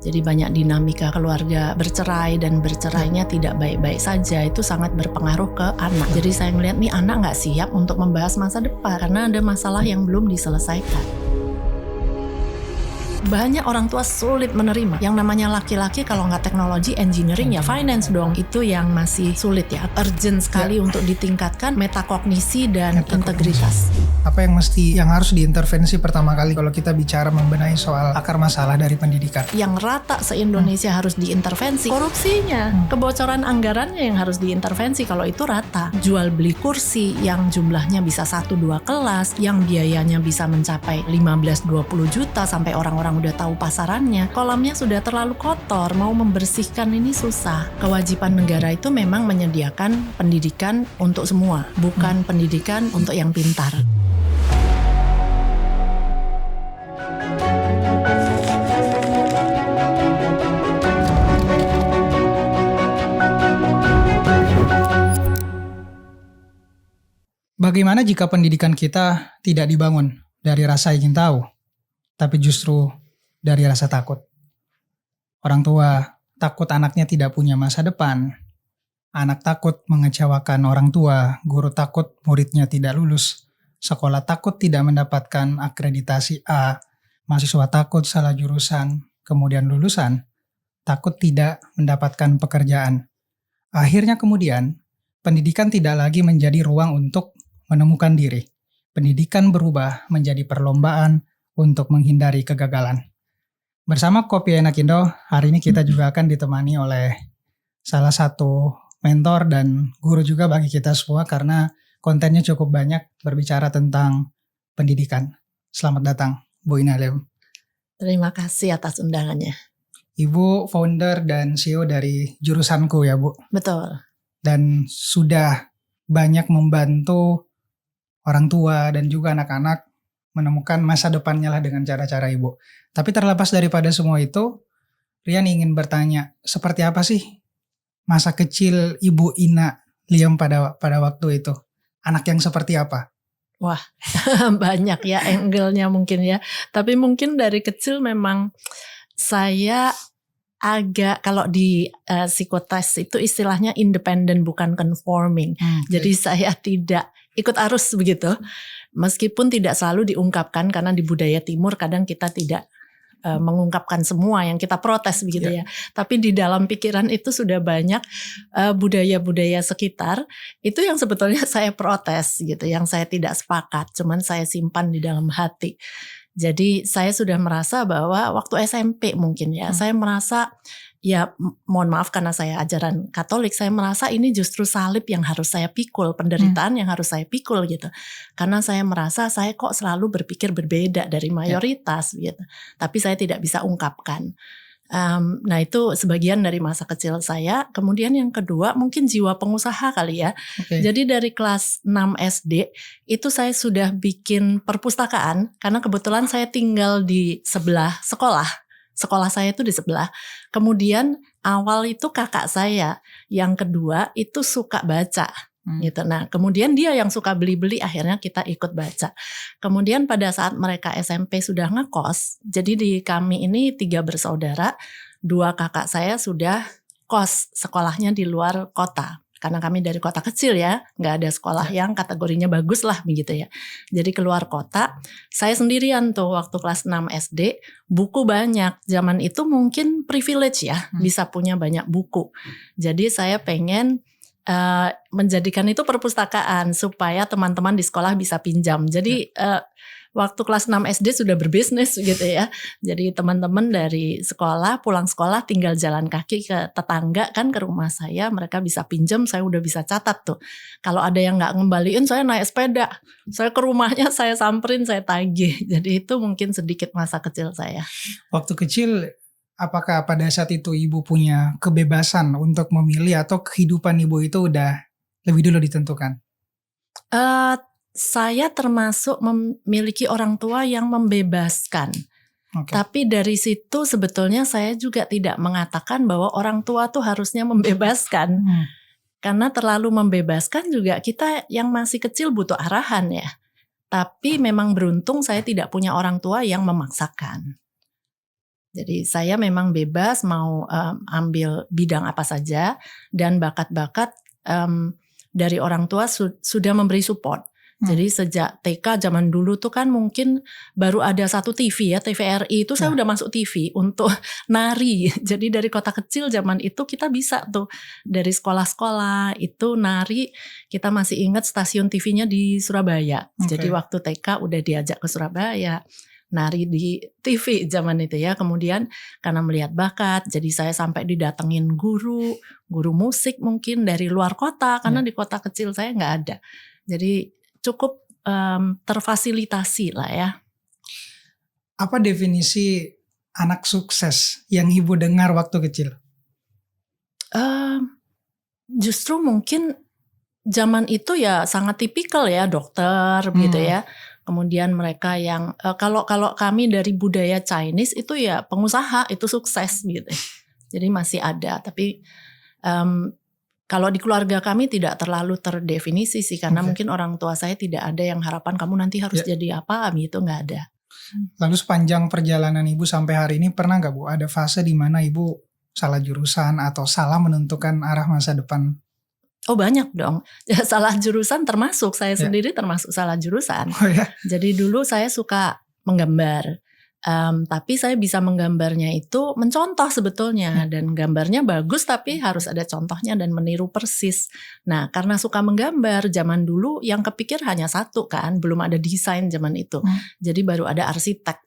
Jadi banyak dinamika keluarga bercerai dan bercerainya tidak baik-baik saja, itu sangat berpengaruh ke anak. Jadi saya melihat nih anak nggak siap untuk membahas masa depan karena ada masalah yang belum diselesaikan. Banyak orang tua sulit menerima yang namanya laki-laki kalau nggak teknologi, engineering ya finance dong. Itu yang masih sulit ya, urgent sekali untuk ditingkatkan metakognisi dan integritas. Apa yang harus diintervensi pertama kali kalau kita bicara membenahi soal akar masalah dari pendidikan? Yang rata se-Indonesia harus diintervensi, korupsinya, kebocoran anggarannya yang harus diintervensi kalau itu rata. Jual beli kursi yang jumlahnya bisa 1-2 kelas, yang biayanya bisa mencapai 15-20 juta sampai orang-orang udah tahu pasarannya. Kolamnya sudah terlalu kotor, mau membersihkan ini susah. Kewajiban negara itu memang menyediakan pendidikan untuk semua, bukan pendidikan untuk yang pintar. Bagaimana jika pendidikan kita tidak dibangun dari rasa ingin tahu, tapi justru dari rasa takut? Orang tua takut anaknya tidak punya masa depan, anak takut mengecewakan orang tua, guru takut muridnya tidak lulus, sekolah takut tidak mendapatkan akreditasi A, mahasiswa takut salah jurusan, kemudian lulusan takut tidak mendapatkan pekerjaan. Akhirnya kemudian, pendidikan tidak lagi menjadi ruang untuk menemukan diri. Pendidikan berubah menjadi perlombaan untuk menghindari kegagalan. Bersama Kopi Enak Indo, hari ini kita juga akan ditemani oleh salah satu mentor dan guru juga bagi kita semua karena kontennya cukup banyak berbicara tentang pendidikan. Selamat datang, Bu Ina Lem. Terima kasih atas undangannya. Ibu founder dan CEO dari Jurusanku ya, Bu? Betul. Dan sudah banyak membantu orang tua dan juga anak-anak menemukan masa depannya lah dengan cara-cara Ibu. Tapi terlepas daripada semua itu, Rian ingin bertanya, seperti apa sih masa kecil Ibu Ina Liam pada waktu itu? Anak yang seperti apa? Wah, banyak ya angle-nya mungkin ya. Tapi mungkin dari kecil memang saya agak, kalau di psikotes itu istilahnya independent bukan conforming. Jadi saya tidak ikut arus begitu. Meskipun tidak selalu diungkapkan karena di budaya timur kadang kita tidak mengungkapkan semua yang kita protes begitu ya. Tapi di dalam pikiran itu sudah banyak budaya-budaya sekitar itu yang sebetulnya saya protes gitu, yang saya tidak sepakat, cuman saya simpan di dalam hati. Jadi saya sudah merasa bahwa waktu SMP mungkin ya, saya merasa ya mohon maaf karena saya ajaran Katolik, saya merasa ini justru salib yang harus saya pikul, penderitaan yang harus saya pikul gitu. Karena saya merasa saya kok selalu berpikir berbeda dari mayoritas gitu. Tapi saya tidak bisa ungkapkan. Nah itu sebagian dari masa kecil saya. Kemudian yang kedua mungkin jiwa pengusaha kali ya. Jadi dari kelas 6 SD itu saya sudah bikin perpustakaan karena kebetulan saya tinggal di sebelah sekolah. Sekolah saya itu di sebelah. Kemudian awal itu kakak saya yang kedua itu suka baca gitu. Nah kemudian dia yang suka beli-beli, akhirnya kita ikut baca. Kemudian pada saat mereka SMP sudah ngekos, jadi di kami ini 3 bersaudara, 2 kakak saya sudah kos sekolahnya di luar kota. Karena kami dari kota kecil ya, nggak ada sekolah yang kategorinya bagus lah begitu ya. Jadi keluar kota, saya sendirian tuh waktu kelas 6 SD, buku banyak. Zaman itu mungkin privilege ya, bisa punya banyak buku. Jadi saya pengen menjadikan itu perpustakaan supaya teman-teman di sekolah bisa pinjam. Jadi waktu kelas 6 SD sudah berbisnis gitu ya. Jadi teman-teman dari sekolah, pulang sekolah tinggal jalan kaki ke tetangga kan ke rumah saya. Mereka bisa pinjam, saya udah bisa catat tuh. Kalau ada yang gak ngembaliin, saya naik sepeda. Saya ke rumahnya, saya samperin, saya tagih. Jadi itu mungkin sedikit masa kecil saya. Waktu kecil, apakah pada saat itu Ibu punya kebebasan untuk memilih atau kehidupan Ibu itu udah lebih dulu ditentukan? Saya termasuk memiliki orang tua yang membebaskan. Tapi dari situ sebetulnya saya juga tidak mengatakan bahwa orang tua tuh harusnya membebaskan. Karena terlalu membebaskan juga kita yang masih kecil butuh arahan ya. Tapi memang beruntung saya tidak punya orang tua yang memaksakan. Jadi saya memang bebas mau ambil bidang apa saja, dan bakat-bakat dari orang tua sudah memberi support. Jadi sejak TK zaman dulu tuh kan mungkin baru ada satu TV ya, TVRI itu saya udah masuk TV untuk nari. Jadi dari kota kecil zaman itu kita bisa tuh dari sekolah-sekolah itu nari. Kita masih ingat stasiun TV-nya di Surabaya. Jadi waktu TK udah diajak ke Surabaya nari di TV zaman itu ya. Kemudian karena melihat bakat, jadi saya sampai didatengin guru musik mungkin dari luar kota, karena di kota kecil saya nggak ada. Jadi cukup terfasilitasi lah ya. Apa definisi anak sukses yang Ibu dengar waktu kecil? Justru mungkin zaman itu ya sangat tipikal ya, dokter gitu ya. Kemudian mereka yang kalau kami dari budaya Chinese itu ya pengusaha itu sukses gitu. Jadi masih ada, tapi kalau di keluarga kami tidak terlalu terdefinisi sih, karena mungkin orang tua saya tidak ada yang harapan kamu nanti harus jadi apa gitu, nggak ada. Lalu sepanjang perjalanan Ibu sampai hari ini pernah nggak Bu ada fase di mana Ibu salah jurusan atau salah menentukan arah masa depan? Oh banyak dong, salah jurusan termasuk saya sendiri termasuk salah jurusan. Jadi dulu saya suka menggambar. Tapi saya bisa menggambarnya itu mencontoh sebetulnya, dan gambarnya bagus tapi harus ada contohnya dan meniru persis. Nah karena suka menggambar zaman dulu yang kepikir hanya satu kan, belum ada desain zaman itu. Jadi baru ada arsitek.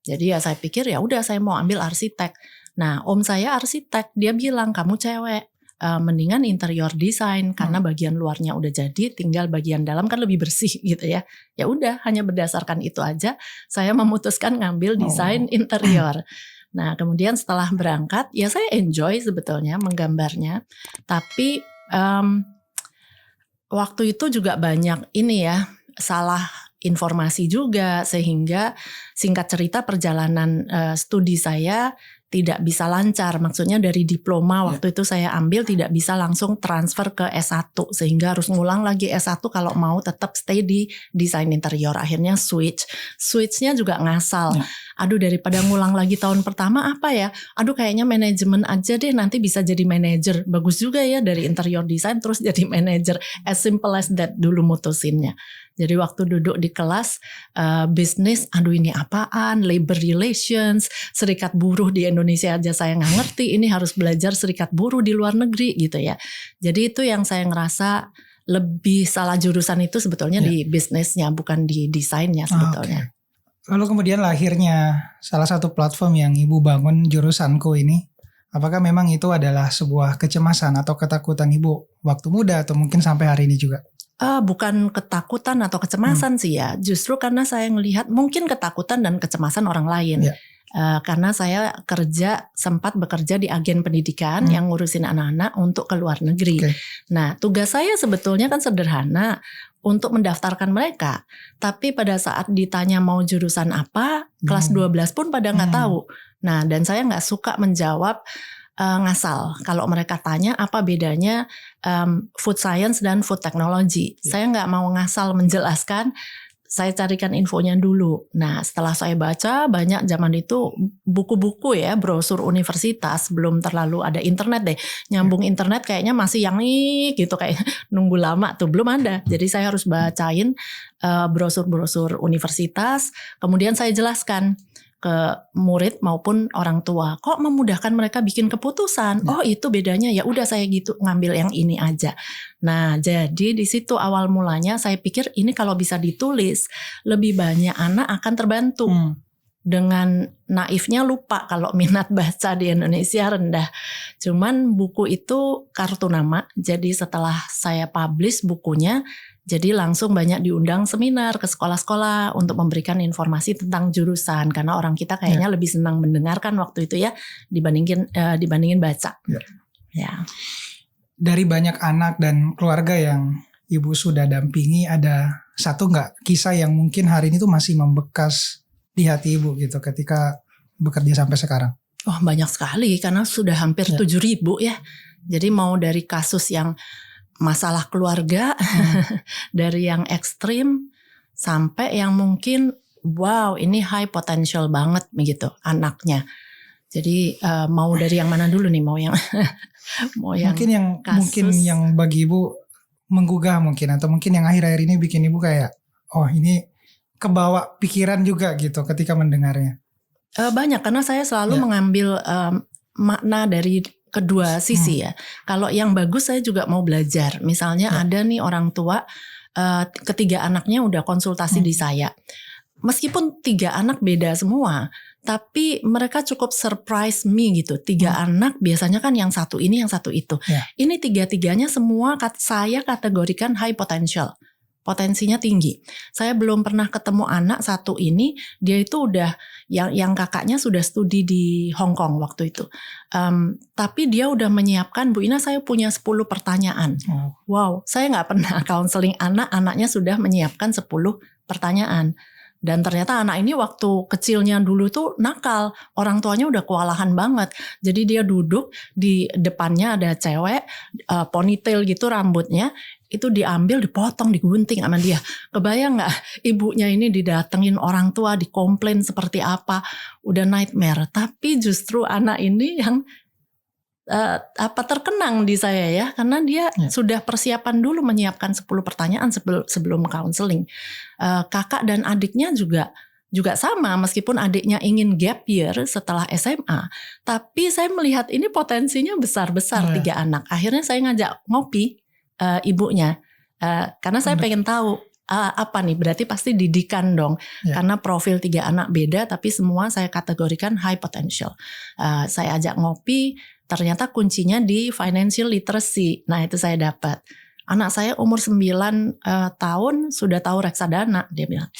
Jadi ya saya pikir ya udah saya mau ambil arsitek. Nah om saya arsitek, dia bilang kamu cewek, mendingan interior design karena bagian luarnya udah jadi, tinggal bagian dalam kan lebih bersih gitu ya. Ya udah, hanya berdasarkan itu aja saya memutuskan ngambil desain interior. Nah kemudian setelah berangkat ya saya enjoy sebetulnya menggambarnya, tapi waktu itu juga banyak ini ya salah informasi juga, sehingga singkat cerita perjalanan studi saya tidak bisa lancar. Maksudnya dari diploma waktu itu saya ambil tidak bisa langsung transfer ke S1, sehingga harus ngulang lagi S1 kalau mau tetap stay di desain interior. Akhirnya switchnya juga ngasal. Aduh daripada ngulang lagi tahun pertama apa ya, aduh kayaknya manajemen aja deh, nanti bisa jadi manajer. Bagus juga ya dari interior design terus jadi manajer. As simple as that dulu mutusinnya. Jadi waktu duduk di kelas bisnis, aduh ini apaan, labor relations, serikat buruh di Indonesia aja saya nggak ngerti, ini harus belajar serikat buruh di luar negeri gitu ya. Jadi itu yang saya ngerasa lebih salah jurusan itu sebetulnya di bisnisnya, bukan di desainnya sebetulnya. Lalu kemudian lahirnya salah satu platform yang Ibu bangun, Jurusanku ini. Apakah memang itu adalah sebuah kecemasan atau ketakutan Ibu waktu muda atau mungkin sampai hari ini juga? Bukan ketakutan atau kecemasan sih ya. Justru karena saya ngelihat mungkin ketakutan dan kecemasan orang lain. Karena saya sempat bekerja di agen pendidikan yang ngurusin anak-anak untuk ke luar negeri. Nah tugas saya sebetulnya kan sederhana, untuk mendaftarkan mereka. Tapi pada saat ditanya mau jurusan apa, kelas 12 pun pada nggak tahu. Nah dan saya nggak suka menjawab ngasal. Kalau mereka tanya apa bedanya food science dan food technology, saya nggak mau ngasal menjelaskan. Saya carikan infonya dulu. Nah setelah saya baca banyak zaman itu buku-buku ya, brosur universitas, belum terlalu ada internet deh. Nyambung internet kayaknya masih yang gitu, kayak nunggu lama tuh, belum ada. Jadi saya harus bacain brosur-brosur universitas, kemudian saya jelaskan ke murid maupun orang tua, kok memudahkan mereka bikin keputusan. Oh itu bedanya, ya udah saya gitu ngambil yang ini aja. Nah jadi di situ awal mulanya saya pikir ini kalau bisa ditulis lebih banyak anak akan terbantu. Dengan naifnya lupa kalau minat baca di Indonesia rendah. Cuman buku itu kartu nama, jadi setelah saya publish bukunya, jadi langsung banyak diundang seminar ke sekolah-sekolah untuk memberikan informasi tentang jurusan, karena orang kita kayaknya lebih senang mendengarkan waktu itu ya dibandingin baca. Ya. Dari banyak anak dan keluarga yang Ibu sudah dampingi, ada satu nggak kisah yang mungkin hari ini tuh masih membekas di hati Ibu gitu ketika bekerja sampai sekarang? Oh banyak sekali, karena sudah hampir 7.000 ya. Jadi mau dari kasus yang masalah keluarga, dari yang ekstrim sampai yang mungkin wow ini high potential banget begitu anaknya. Jadi mau dari yang mana dulu nih? Mau yang mungkin yang bagi ibu menggugah mungkin, atau mungkin yang akhir-akhir ini bikin ibu kayak oh ini kebawa pikiran juga gitu ketika mendengarnya. Banyak, karena saya selalu mengambil makna dari kedua sisi ya. Kalau yang bagus saya juga mau belajar. Misalnya ada nih orang tua ketiga anaknya udah konsultasi di saya. Meskipun 3 anak beda semua, tapi mereka cukup surprise me gitu. 3 anak biasanya kan yang satu ini, yang satu itu. Ini 3-tiganya semua saya kategorikan high potential. Potensinya tinggi. Saya belum pernah ketemu anak satu ini, dia itu udah yang kakaknya sudah studi di Hong Kong waktu itu. Tapi dia udah menyiapkan, Bu Ina saya punya 10 pertanyaan. Wow, saya nggak pernah counseling anaknya sudah menyiapkan 10 pertanyaan. Dan ternyata anak ini waktu kecilnya dulu tuh nakal, orang tuanya udah kewalahan banget. Jadi dia duduk di depannya ada cewek, ponytail gitu rambutnya, itu diambil, dipotong, digunting sama dia. Kebayang nggak ibunya ini didatengin orang tua, dikomplain seperti apa, udah nightmare. Tapi justru anak ini yang terkenang di saya ya, karena dia sudah persiapan dulu menyiapkan 10 pertanyaan sebelum counseling. Kakak dan adiknya juga sama, meskipun adiknya ingin gap year setelah SMA, tapi saya melihat ini potensinya besar-besar 3 anak. Akhirnya saya ngajak ngopi ibunya, karena saya pengen tahu apa nih, berarti pasti didikan dong, karena profil 3 anak beda, tapi semua saya kategorikan high potential. Saya ajak ngopi, ternyata kuncinya di financial literacy. Nah itu saya dapat. Anak saya umur 9 tahun sudah tahu reksadana, dia bilang.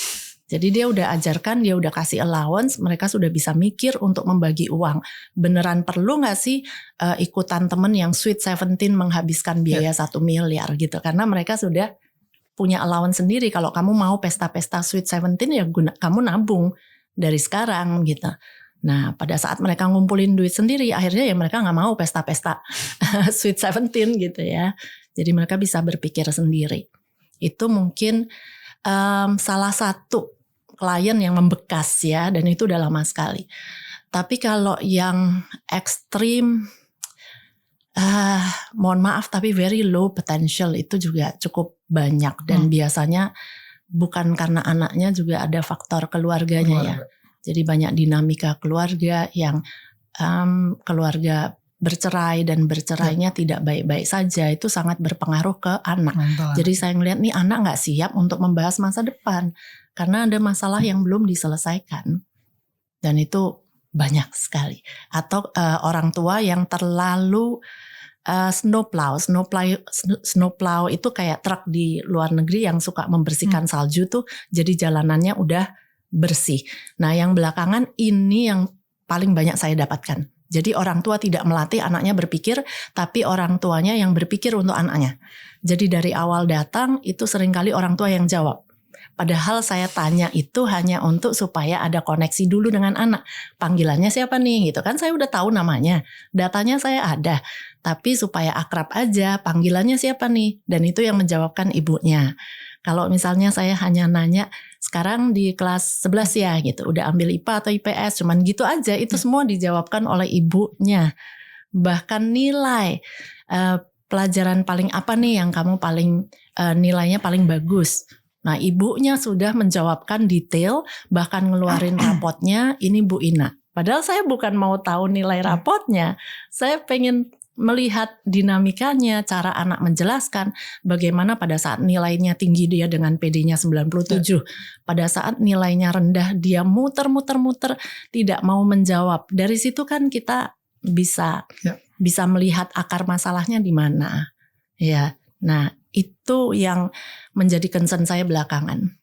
Jadi dia udah ajarkan, dia udah kasih allowance, mereka sudah bisa mikir untuk membagi uang. Beneran perlu gak sih ikutan temen yang Sweet 17 menghabiskan biaya 1 miliar gitu. Karena mereka sudah punya allowance sendiri. Kalau kamu mau pesta-pesta Sweet 17 ya kamu nabung dari sekarang gitu. Nah pada saat mereka ngumpulin duit sendiri, akhirnya ya mereka gak mau pesta-pesta Sweet 17 gitu ya. Jadi mereka bisa berpikir sendiri. Itu mungkin salah satu klien yang membekas ya, dan itu udah lama sekali. Tapi kalau yang ekstrim, mohon maaf tapi very low potential itu juga cukup banyak. Dan biasanya bukan karena anaknya, juga ada faktor keluarganya ya. Jadi banyak dinamika keluarga yang keluarga bercerai dan bercerainya tidak baik-baik saja, itu sangat berpengaruh ke anak. Jadi saya ngelihat nih anak nggak siap untuk membahas masa depan karena ada masalah yang belum diselesaikan, dan itu banyak sekali. Atau orang tua yang terlalu snowplow itu kayak truk di luar negeri yang suka membersihkan salju tuh, jadi jalanannya udah bersih. Nah yang belakangan ini yang paling banyak saya dapatkan. Jadi orang tua tidak melatih anaknya berpikir, tapi orang tuanya yang berpikir untuk anaknya. Jadi dari awal datang itu seringkali orang tua yang jawab. Padahal saya tanya itu hanya untuk supaya ada koneksi dulu dengan anak. Panggilannya siapa nih gitu kan, saya udah tahu namanya, datanya saya ada. Tapi supaya akrab aja, panggilannya siapa nih, dan itu yang menjawabkan ibunya. Kalau misalnya saya hanya nanya, sekarang di kelas 11 ya gitu, udah ambil IPA atau IPS, cuman gitu aja, itu semua dijawabkan oleh ibunya. Bahkan nilai, pelajaran paling apa nih yang kamu paling nilainya paling bagus. Nah ibunya sudah menjawabkan detail, bahkan ngeluarin rapotnya, ini Bu Ina. Padahal saya bukan mau tahu nilai rapotnya, saya pengen melihat dinamikanya, cara anak menjelaskan bagaimana pada saat nilainya tinggi dia dengan PD-nya 97, pada saat nilainya rendah dia muter-muter tidak mau menjawab. Dari situ kan kita bisa melihat akar masalahnya di mana. Ya. Nah, itu yang menjadi concern saya belakangan.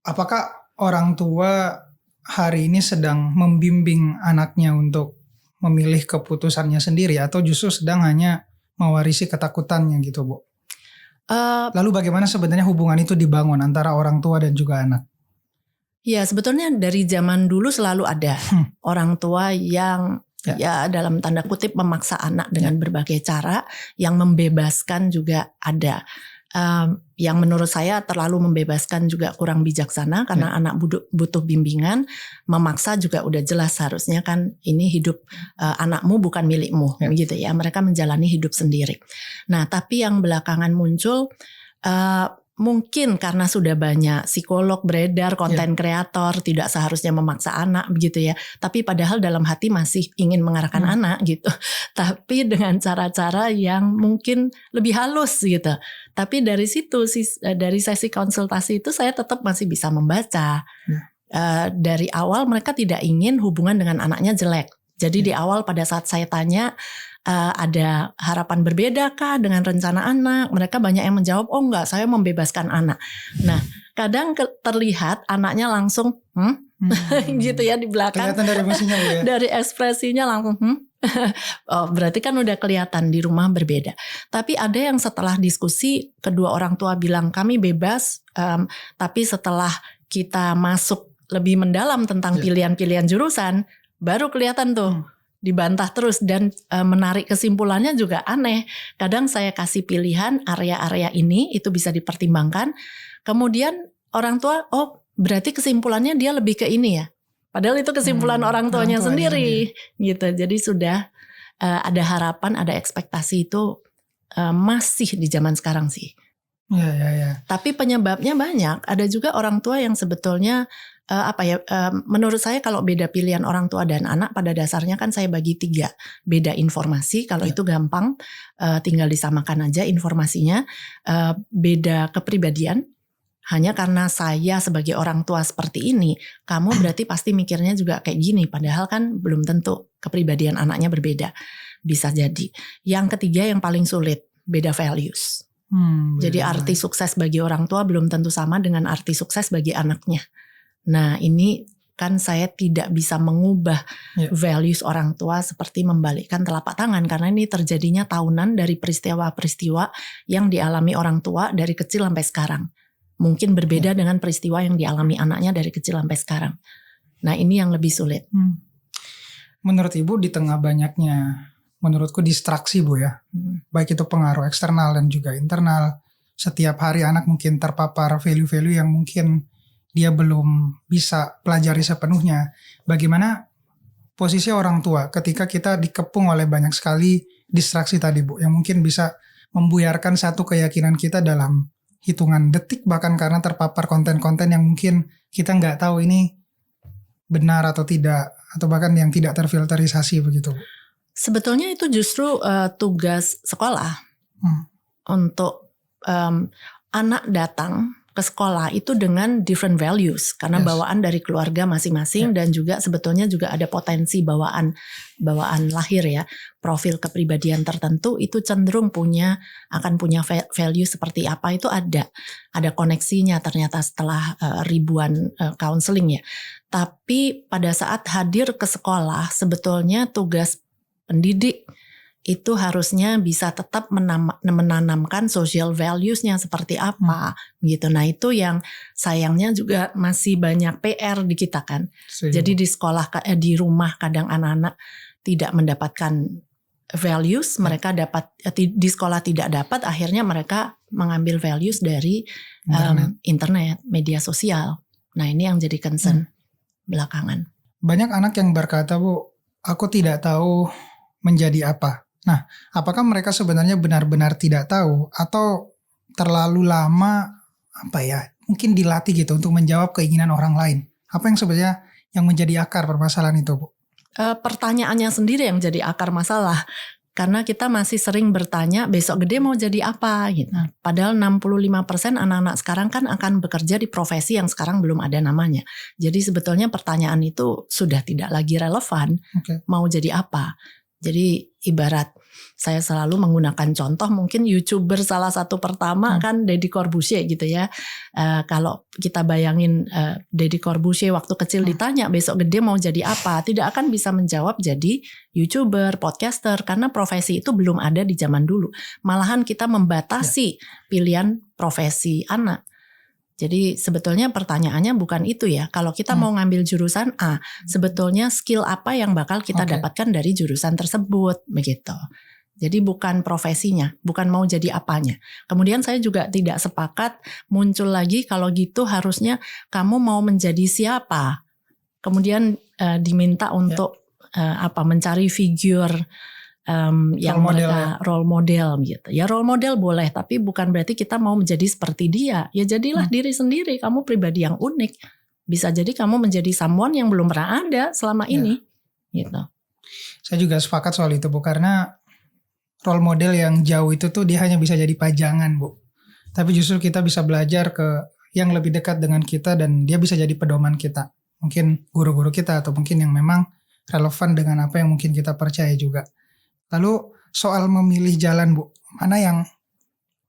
Apakah orang tua hari ini sedang membimbing anaknya untuk memilih keputusannya sendiri, atau justru sedang hanya mewarisi ketakutannya gitu, Bu? Lalu bagaimana sebenarnya hubungan itu dibangun antara orang tua dan juga anak? Ya sebetulnya dari zaman dulu selalu ada orang tua yang ya dalam tanda kutip memaksa anak dengan berbagai cara, yang membebaskan juga ada. yang menurut saya terlalu membebaskan juga kurang bijaksana karena anak butuh bimbingan. Memaksa juga udah jelas harusnya kan ini hidup anakmu bukan milikmu gitu ya. Mereka menjalani hidup sendiri. Nah, tapi yang belakangan muncul mungkin karena sudah banyak psikolog beredar, konten kreator tidak seharusnya memaksa anak begitu ya. Tapi padahal dalam hati masih ingin mengarahkan anak gitu. Tapi dengan cara-cara yang mungkin lebih halus gitu. Tapi dari situ dari sesi konsultasi itu saya tetap masih bisa membaca. Dari awal mereka tidak ingin hubungan dengan anaknya jelek. Jadi di awal pada saat saya tanya ada harapan berbeda kah dengan rencana anak? Mereka banyak yang menjawab, oh enggak, saya membebaskan anak. Nah, kadang terlihat anaknya langsung gitu ya di belakang. Kelihatan dari emosinya ya. Dari ekspresinya langsung oh, berarti kan udah kelihatan di rumah berbeda. Tapi ada yang setelah diskusi kedua orang tua bilang kami bebas, tapi setelah kita masuk lebih mendalam tentang pilihan-pilihan jurusan, baru kelihatan tuh. Dibantah terus dan menarik kesimpulannya juga aneh. Kadang saya kasih pilihan area-area ini itu bisa dipertimbangkan. Kemudian orang tua, oh berarti kesimpulannya dia lebih ke ini ya. Padahal itu kesimpulan orang tuanya sendiri gitu. Jadi sudah ada harapan, ada ekspektasi itu masih di zaman sekarang sih. Ya. Tapi penyebabnya banyak. Ada juga orang tua yang sebetulnya menurut saya kalau beda pilihan orang tua dan anak pada dasarnya kan saya bagi 3. Beda informasi, kalau itu gampang tinggal disamakan aja informasinya. Beda kepribadian, hanya karena saya sebagai orang tua seperti ini, kamu berarti pasti mikirnya juga kayak gini, padahal kan belum tentu kepribadian anaknya berbeda. Bisa jadi. Yang ketiga yang paling sulit, beda values. Jadi arti sukses bagi orang tua belum tentu sama dengan arti sukses bagi anaknya. Nah ini kan saya tidak bisa mengubah values orang tua seperti membalikkan telapak tangan. Karena ini terjadinya tahunan dari peristiwa-peristiwa yang dialami orang tua dari kecil sampai sekarang. Mungkin berbeda dengan peristiwa yang dialami anaknya dari kecil sampai sekarang. Nah ini yang lebih sulit. Menurut Ibu di tengah banyaknya menurutku distraksi Bu ya. Baik itu pengaruh eksternal dan juga internal. Setiap hari anak mungkin terpapar value-value yang mungkin dia belum bisa pelajari sepenuhnya. Bagaimana posisi orang tua ketika kita dikepung oleh banyak sekali distraksi tadi Bu. Yang mungkin bisa membuyarkan satu keyakinan kita dalam hitungan detik. Bahkan karena terpapar konten-konten yang mungkin kita nggak tahu ini benar atau tidak. Atau bahkan yang tidak terfilterisasi begitu Bu. Sebetulnya itu justru tugas sekolah untuk anak datang ke sekolah itu dengan different values karena bawaan dari keluarga masing-masing dan juga sebetulnya juga ada potensi bawaan lahir ya, profil kepribadian tertentu itu cenderung akan punya value seperti apa itu ada koneksinya ternyata setelah ribuan counseling ya. Tapi pada saat hadir ke sekolah sebetulnya tugas pendidik itu harusnya bisa tetap menanamkan social values-nya seperti apa gitu. Nah itu yang sayangnya juga masih banyak PR di kita kan. Jadi di sekolah, di rumah kadang anak-anak tidak mendapatkan values, mereka di sekolah tidak dapat, akhirnya mereka mengambil values dari internet, media sosial. Nah ini yang jadi concern belakangan. Banyak anak yang berkata Bu, aku tidak tahu menjadi apa. Nah, apakah mereka sebenarnya benar-benar tidak tahu atau terlalu lama mungkin dilatih gitu untuk menjawab keinginan orang lain? Apa yang sebenarnya yang menjadi akar permasalahan itu, Bu? Pertanyaannya sendiri yang jadi akar masalah. Karena kita masih sering bertanya besok gede mau jadi apa gitu. Padahal 65% anak-anak sekarang kan akan bekerja di profesi yang sekarang belum ada namanya. Jadi sebetulnya pertanyaan itu sudah tidak lagi relevan. Mau jadi apa? Jadi ibarat saya selalu menggunakan contoh mungkin YouTuber salah satu pertama kan Deddy Corbuzier gitu ya. Kalau kita bayangin Deddy Corbuzier waktu kecil ditanya besok gede mau jadi apa, tidak akan bisa menjawab jadi YouTuber, podcaster karena profesi itu belum ada di zaman dulu. Malahan kita membatasi pilihan profesi anak. Jadi sebetulnya pertanyaannya bukan itu ya. Kalau kita mau ngambil jurusan A, sebetulnya skill apa yang bakal kita dapatkan dari jurusan tersebut begitu. Jadi bukan profesinya, bukan mau jadi apanya. Kemudian saya juga tidak sepakat muncul lagi kalau gitu harusnya kamu mau menjadi siapa. Kemudian diminta untuk mencari figur yang mereka role model gitu. Ya role model boleh, tapi bukan berarti kita mau menjadi seperti dia. Ya jadilah diri sendiri, kamu pribadi yang unik. Bisa jadi kamu menjadi someone yang belum pernah ada selama ini gitu. Saya juga sepakat soal itu Bu, karena role model yang jauh itu tuh dia hanya bisa jadi pajangan Bu. Tapi justru kita bisa belajar ke yang lebih dekat dengan kita dan dia bisa jadi pedoman kita. Mungkin guru-guru kita atau mungkin yang memang relevan dengan apa yang mungkin kita percaya juga. Lalu soal memilih jalan Bu, mana yang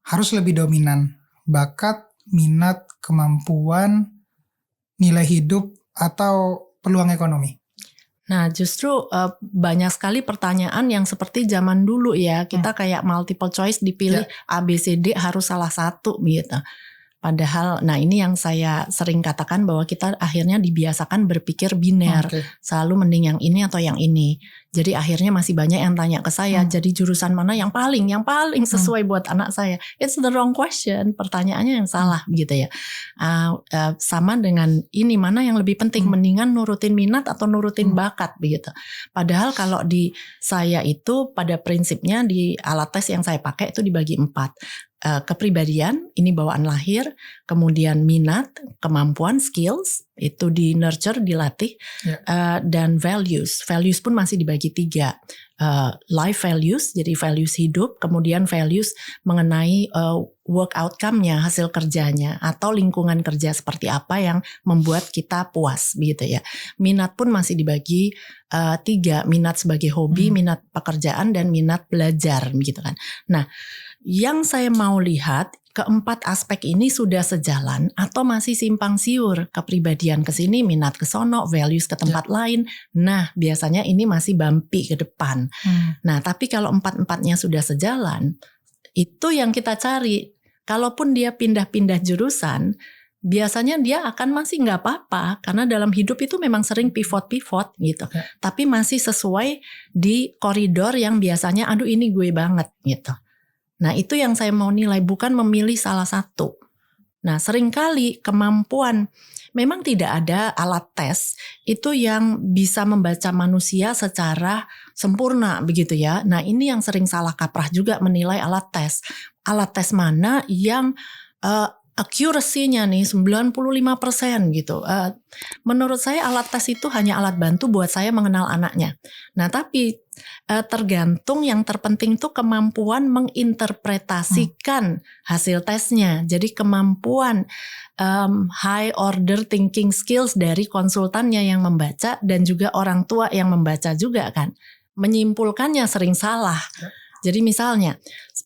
harus lebih dominan? Bakat, minat, kemampuan, nilai hidup, atau peluang ekonomi? Nah justru banyak sekali pertanyaan yang seperti zaman dulu ya. Kita kayak multiple choice dipilih A, B, C, D harus salah satu gitu. Padahal nah ini yang saya sering katakan bahwa kita akhirnya dibiasakan berpikir biner. Selalu mending yang ini atau yang ini. Jadi akhirnya masih banyak yang tanya ke saya. Jadi jurusan mana yang paling sesuai buat anak saya. It's the wrong question. Pertanyaannya yang salah gitu ya. Sama dengan ini mana yang lebih penting. Mendingan nurutin minat atau nurutin bakat begitu. Padahal kalau di saya itu pada prinsipnya di alat tes yang saya pakai itu dibagi 4. Kepribadian, ini bawaan lahir, kemudian minat, kemampuan, skills, itu di nurture, dilatih, dan values. Values pun masih dibagi 3. Life values, jadi values hidup, kemudian values mengenai work outcome-nya, hasil kerjanya, atau lingkungan kerja seperti apa yang membuat kita puas, begitu ya. Minat pun masih dibagi 3, minat sebagai hobi, minat pekerjaan, dan minat belajar, begitu kan. Nah, yang saya mau lihat, keempat aspek ini sudah sejalan atau masih simpang siur. Kepribadian ke sini, minat ke sono, values ke tempat lain. Nah, biasanya ini masih bumpy ke depan. Nah, tapi kalau 4-4-nya sudah sejalan, itu yang kita cari. Kalaupun dia pindah-pindah jurusan, biasanya dia akan masih nggak apa-apa. Karena dalam hidup itu memang sering pivot-pivot gitu. Tapi masih sesuai di koridor yang biasanya, aduh ini gue banget gitu. Nah itu yang saya mau nilai, bukan memilih salah satu. Nah seringkali kemampuan, memang tidak ada alat tes itu yang bisa membaca manusia secara sempurna begitu ya. Nah ini yang sering salah kaprah juga menilai alat tes. Alat tes mana yang accuracy-nya nih 95% gitu. Menurut saya alat tes itu hanya alat bantu buat saya mengenal anaknya. Nah tapi tergantung yang terpenting tuh kemampuan menginterpretasikan hasil tesnya. Jadi kemampuan high order thinking skills dari konsultannya yang membaca dan juga orang tua yang membaca juga kan. Menyimpulkannya sering salah. Jadi misalnya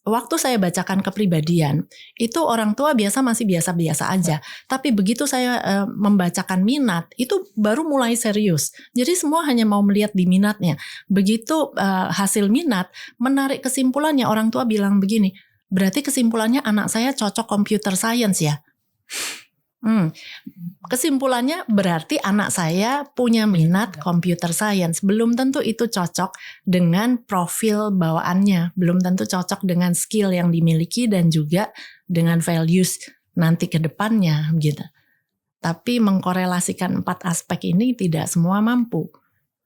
waktu saya bacakan kepribadian itu orang tua masih biasa-biasa aja. Tapi begitu saya membacakan minat itu baru mulai serius. Jadi semua hanya mau melihat di minatnya. Begitu hasil minat menarik kesimpulannya, orang tua bilang begini, berarti kesimpulannya anak saya cocok computer science ya. Kesimpulannya berarti anak saya punya minat computer science. Belum tentu itu cocok dengan profil bawaannya, belum tentu cocok dengan skill yang dimiliki dan juga dengan values nanti ke depannya gitu. Tapi mengkorelasikan 4 aspek ini tidak semua mampu.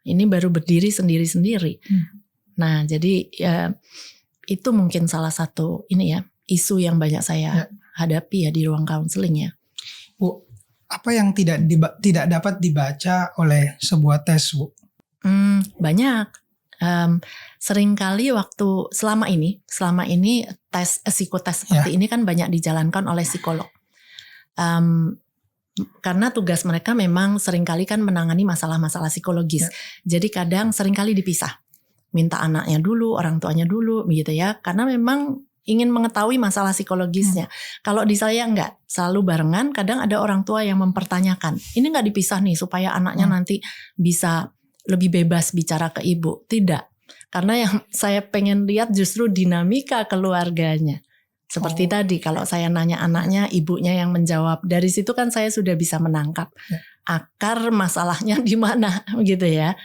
Ini baru berdiri sendiri-sendiri. Nah, jadi itu mungkin salah satu ini ya, isu yang banyak saya hadapi ya di ruang counseling ya. Bu, apa yang tidak dapat dibaca oleh sebuah tes, Bu? Banyak. Seringkali waktu selama ini tes psikotes seperti ini kan banyak dijalankan oleh psikolog. Karena tugas mereka memang seringkali kan menangani masalah-masalah psikologis. Jadi kadang seringkali dipisah. Minta anaknya dulu, orang tuanya dulu begitu ya. Karena memang ingin mengetahui masalah psikologisnya. Kalau di saya enggak, selalu barengan. Kadang ada orang tua yang mempertanyakan, ini enggak dipisah nih supaya anaknya nanti bisa lebih bebas bicara ke ibu. Tidak, karena yang saya pengen lihat justru dinamika keluarganya. Seperti tadi, kalau saya nanya anaknya, ibunya yang menjawab. Dari situ kan saya sudah bisa menangkap akar masalahnya di mana gitu ya.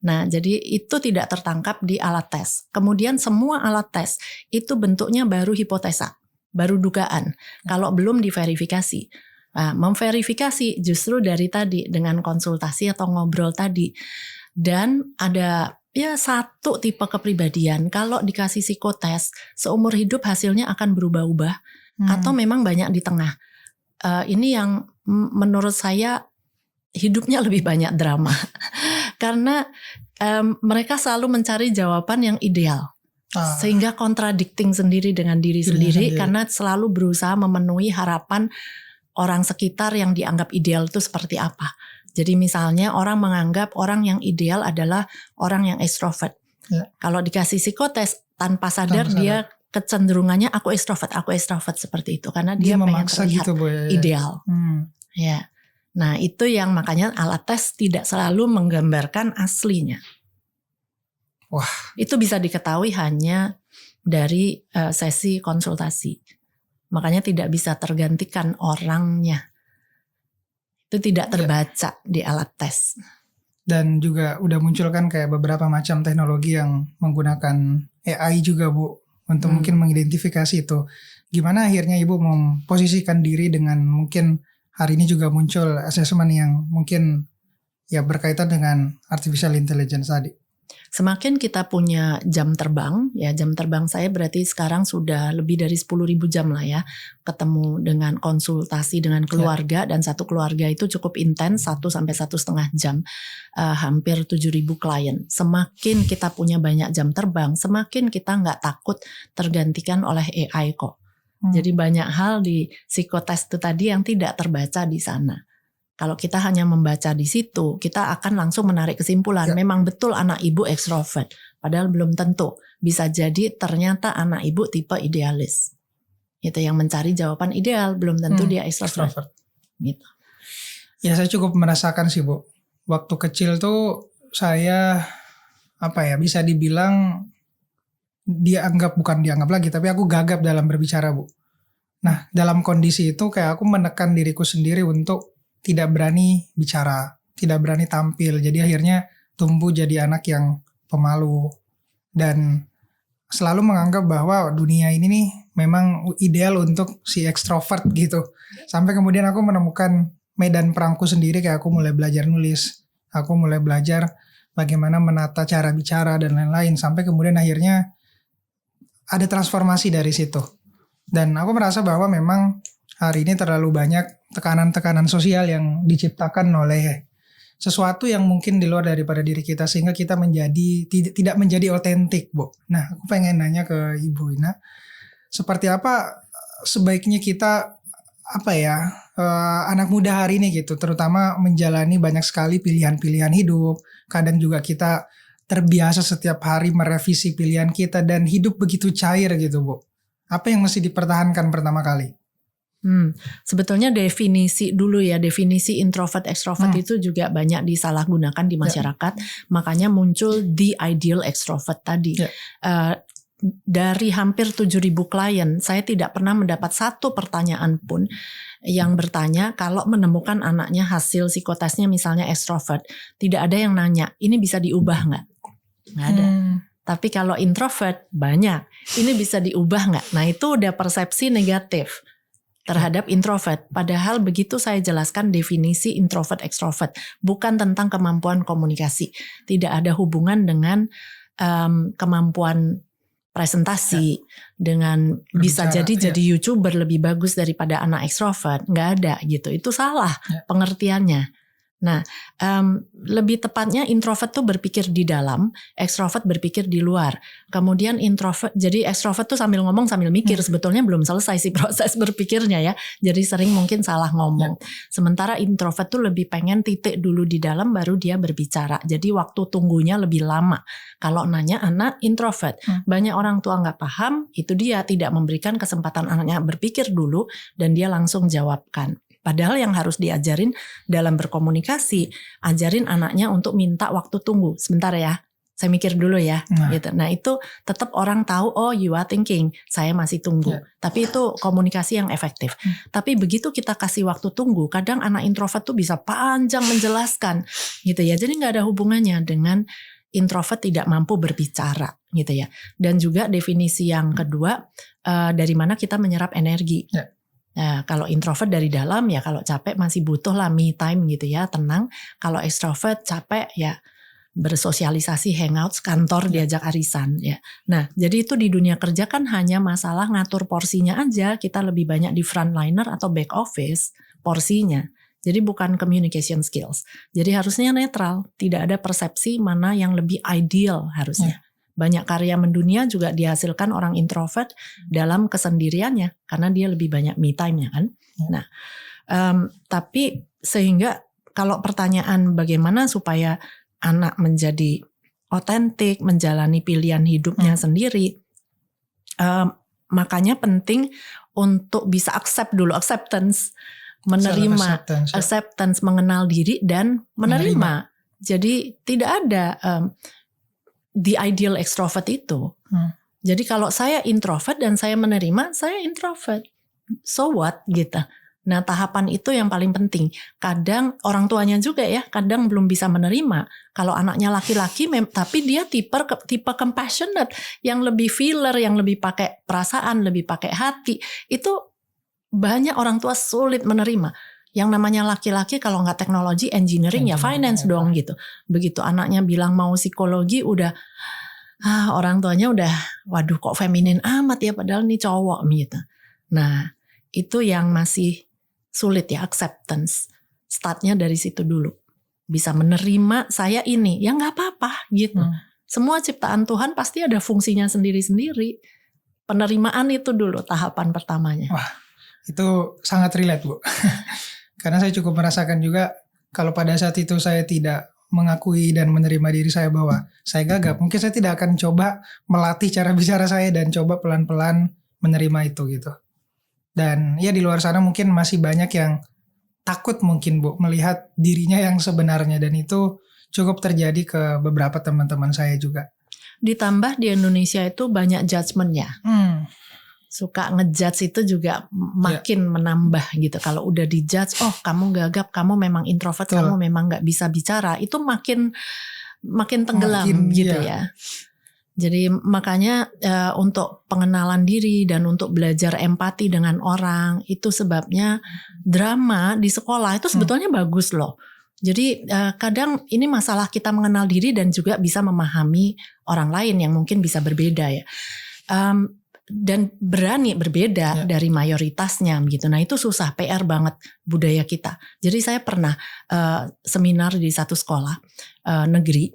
Nah, jadi itu tidak tertangkap di alat tes. Kemudian semua alat tes itu bentuknya baru hipotesa, baru dugaan, kalau belum diverifikasi. Nah, memverifikasi justru dari tadi dengan konsultasi atau ngobrol tadi. Dan ada ya satu tipe kepribadian kalau dikasih psikotes seumur hidup hasilnya akan berubah-ubah atau memang banyak di tengah. Ini yang menurut saya hidupnya lebih banyak drama karena mereka selalu mencari jawaban yang ideal. Sehingga contradicting sendiri dengan diri sendiri karena selalu berusaha memenuhi harapan orang sekitar yang dianggap ideal itu seperti apa. Jadi misalnya orang menganggap orang yang ideal adalah orang yang ekstrovert. Ya. Kalau dikasih psikotes tanpa sadar dia kecenderungannya aku ekstrovert seperti itu karena dia pengen terlihat gitu, ideal. Ya. Nah, itu yang makanya alat tes tidak selalu menggambarkan aslinya. Wah, itu bisa diketahui hanya dari sesi konsultasi. Makanya tidak bisa tergantikan orangnya. Itu tidak terbaca di alat tes. Dan juga udah muncul kan kayak beberapa macam teknologi yang menggunakan AI juga, Bu, untuk mungkin mengidentifikasi itu. Gimana akhirnya Ibu memposisikan diri dengan mungkin hari ini juga muncul asesmen yang mungkin ya berkaitan dengan artificial intelligence tadi. Semakin kita punya jam terbang, ya jam terbang saya berarti sekarang sudah lebih dari 10.000 jam lah ya, ketemu dengan konsultasi dengan keluarga dan satu keluarga itu cukup intens 1 sampai 1,5 jam, hampir 7.000 klien. Semakin kita punya banyak jam terbang, semakin kita nggak takut tergantikan oleh AI kok. Jadi banyak hal di psikotes itu tadi yang tidak terbaca di sana. Kalau kita hanya membaca di situ, kita akan langsung menarik kesimpulan. Memang betul anak ibu ekstrovert. Padahal belum tentu. Bisa jadi ternyata anak ibu tipe idealis. Itu yang mencari jawaban ideal. Belum tentu dia ekstrovert. Gitu. Ya saya cukup merasakan sih, Bu. Waktu kecil tuh saya bisa dibilang bukan dianggap lagi, tapi aku gagap dalam berbicara, Bu. Nah, dalam kondisi itu kayak aku menekan diriku sendiri untuk tidak berani bicara, tidak berani tampil. Jadi akhirnya tumbuh jadi anak yang pemalu dan selalu menganggap bahwa dunia ini nih memang ideal untuk si ekstrovert gitu. Sampai kemudian aku menemukan medan perangku sendiri, kayak aku mulai belajar nulis, aku mulai belajar bagaimana menata cara bicara dan lain-lain. Sampai kemudian akhirnya ada transformasi dari situ. Dan aku merasa bahwa memang hari ini terlalu banyak tekanan-tekanan sosial yang diciptakan oleh sesuatu yang mungkin di luar daripada diri kita sehingga kita tidak menjadi otentik, Bu. Nah, aku pengen nanya ke Ibu Ina, seperti apa sebaiknya kita anak muda hari ini gitu, terutama menjalani banyak sekali pilihan-pilihan hidup. Kadang juga kita terbiasa setiap hari merevisi pilihan kita dan hidup begitu cair gitu, Bu. Apa yang mesti dipertahankan pertama kali? Sebetulnya definisi introvert extrovert itu juga banyak disalahgunakan di masyarakat. Makanya muncul the ideal extrovert tadi. Dari hampir 7.000 klien, saya tidak pernah mendapat satu pertanyaan pun yang bertanya kalau menemukan anaknya hasil psikotesnya misalnya extrovert, tidak ada yang nanya ini bisa diubah nggak? Nggak ada. Tapi kalau introvert banyak, ini bisa diubah nggak? Nah itu udah persepsi negatif terhadap introvert. Padahal begitu saya jelaskan definisi introvert extrovert, bukan tentang kemampuan komunikasi, tidak ada hubungan dengan kemampuan presentasi, dengan bisa jadi YouTuber lebih bagus daripada anak ekstrovert, nggak ada gitu. Itu salah pengertiannya. Nah, lebih tepatnya introvert tuh berpikir di dalam, ekstrovert berpikir di luar. Kemudian jadi ekstrovert tuh sambil ngomong sambil mikir, sebetulnya belum selesai sih proses berpikirnya ya. Jadi sering mungkin salah ngomong. Sementara introvert tuh lebih pengen titik dulu di dalam baru dia berbicara. Jadi waktu tunggunya lebih lama. Kalau nanya anak introvert, banyak orang tua nggak paham, itu dia tidak memberikan kesempatan anaknya berpikir dulu dan dia langsung jawabkan. Padahal yang harus diajarin dalam berkomunikasi, ajarin anaknya untuk minta waktu tunggu. Sebentar ya, saya mikir dulu ya, Nah. gitu. Nah itu tetap orang tahu, oh you are thinking, saya masih tunggu. Tapi itu komunikasi yang efektif. Tapi begitu kita kasih waktu tunggu, kadang anak introvert tuh bisa panjang menjelaskan, gitu ya. Jadi nggak ada hubungannya dengan introvert tidak mampu berbicara, gitu ya. Dan juga definisi yang kedua, dari mana kita menyerap energi. Nah, kalau introvert dari dalam ya, kalau capek masih butuh lah me time gitu ya, tenang. Kalau extrovert capek ya bersosialisasi, hangout, kantor, diajak arisan ya. Nah, jadi itu di dunia kerja kan hanya masalah ngatur porsinya aja. Kita lebih banyak di frontliner atau back office porsinya. Jadi bukan communication skills. Jadi harusnya netral, tidak ada persepsi mana yang lebih ideal harusnya. Banyak karya mendunia juga dihasilkan orang introvert dalam kesendiriannya karena dia lebih banyak me time-nya kan. Nah, tapi sehingga kalau pertanyaan bagaimana supaya anak menjadi otentik, menjalani pilihan hidupnya sendiri, makanya penting untuk bisa acceptance, menerima, acceptance, mengenal diri dan menerima. Jadi tidak ada the ideal extrovert itu. Jadi kalau saya introvert dan saya menerima, saya introvert. So what gitu. Nah tahapan itu yang paling penting. Kadang orang tuanya juga ya, kadang belum bisa menerima. Kalau anaknya laki-laki, tapi dia tipe compassionate, yang lebih feeler, yang lebih pakai perasaan, lebih pakai hati. Itu banyak orang tua sulit menerima. Yang namanya laki-laki kalau nggak teknologi, engineering ya finance dong gitu. Begitu anaknya bilang mau psikologi, udah orang tuanya udah, waduh kok feminin amat ya, padahal nih cowok gitu. Nah itu yang masih sulit ya, acceptance. Startnya dari situ dulu. Bisa menerima saya ini, ya nggak apa-apa gitu. Semua ciptaan Tuhan pasti ada fungsinya sendiri-sendiri. Penerimaan itu dulu tahapan pertamanya. Wah, itu sangat relate Bu. Karena saya cukup merasakan juga kalau pada saat itu saya tidak mengakui dan menerima diri saya bahwa saya gagap, mungkin saya tidak akan coba melatih cara bicara saya dan coba pelan-pelan menerima itu gitu. Dan ya di luar sana mungkin masih banyak yang takut mungkin Bu melihat dirinya yang sebenarnya, dan itu cukup terjadi ke beberapa teman-teman saya juga. Ditambah di Indonesia itu banyak judgement-nya. Suka ngejudge itu juga makin menambah gitu. Kalau udah dijudge, oh kamu gagap, kamu memang introvert, kamu memang gak bisa bicara, itu makin tenggelam gitu ya. Jadi makanya untuk pengenalan diri dan untuk belajar empati dengan orang, itu sebabnya drama di sekolah itu sebetulnya bagus loh. Jadi kadang ini masalah kita mengenal diri dan juga bisa memahami orang lain yang mungkin bisa berbeda ya. Dan berani berbeda dari mayoritasnya gitu. Nah itu susah, PR banget budaya kita. Jadi saya pernah seminar di satu sekolah negeri.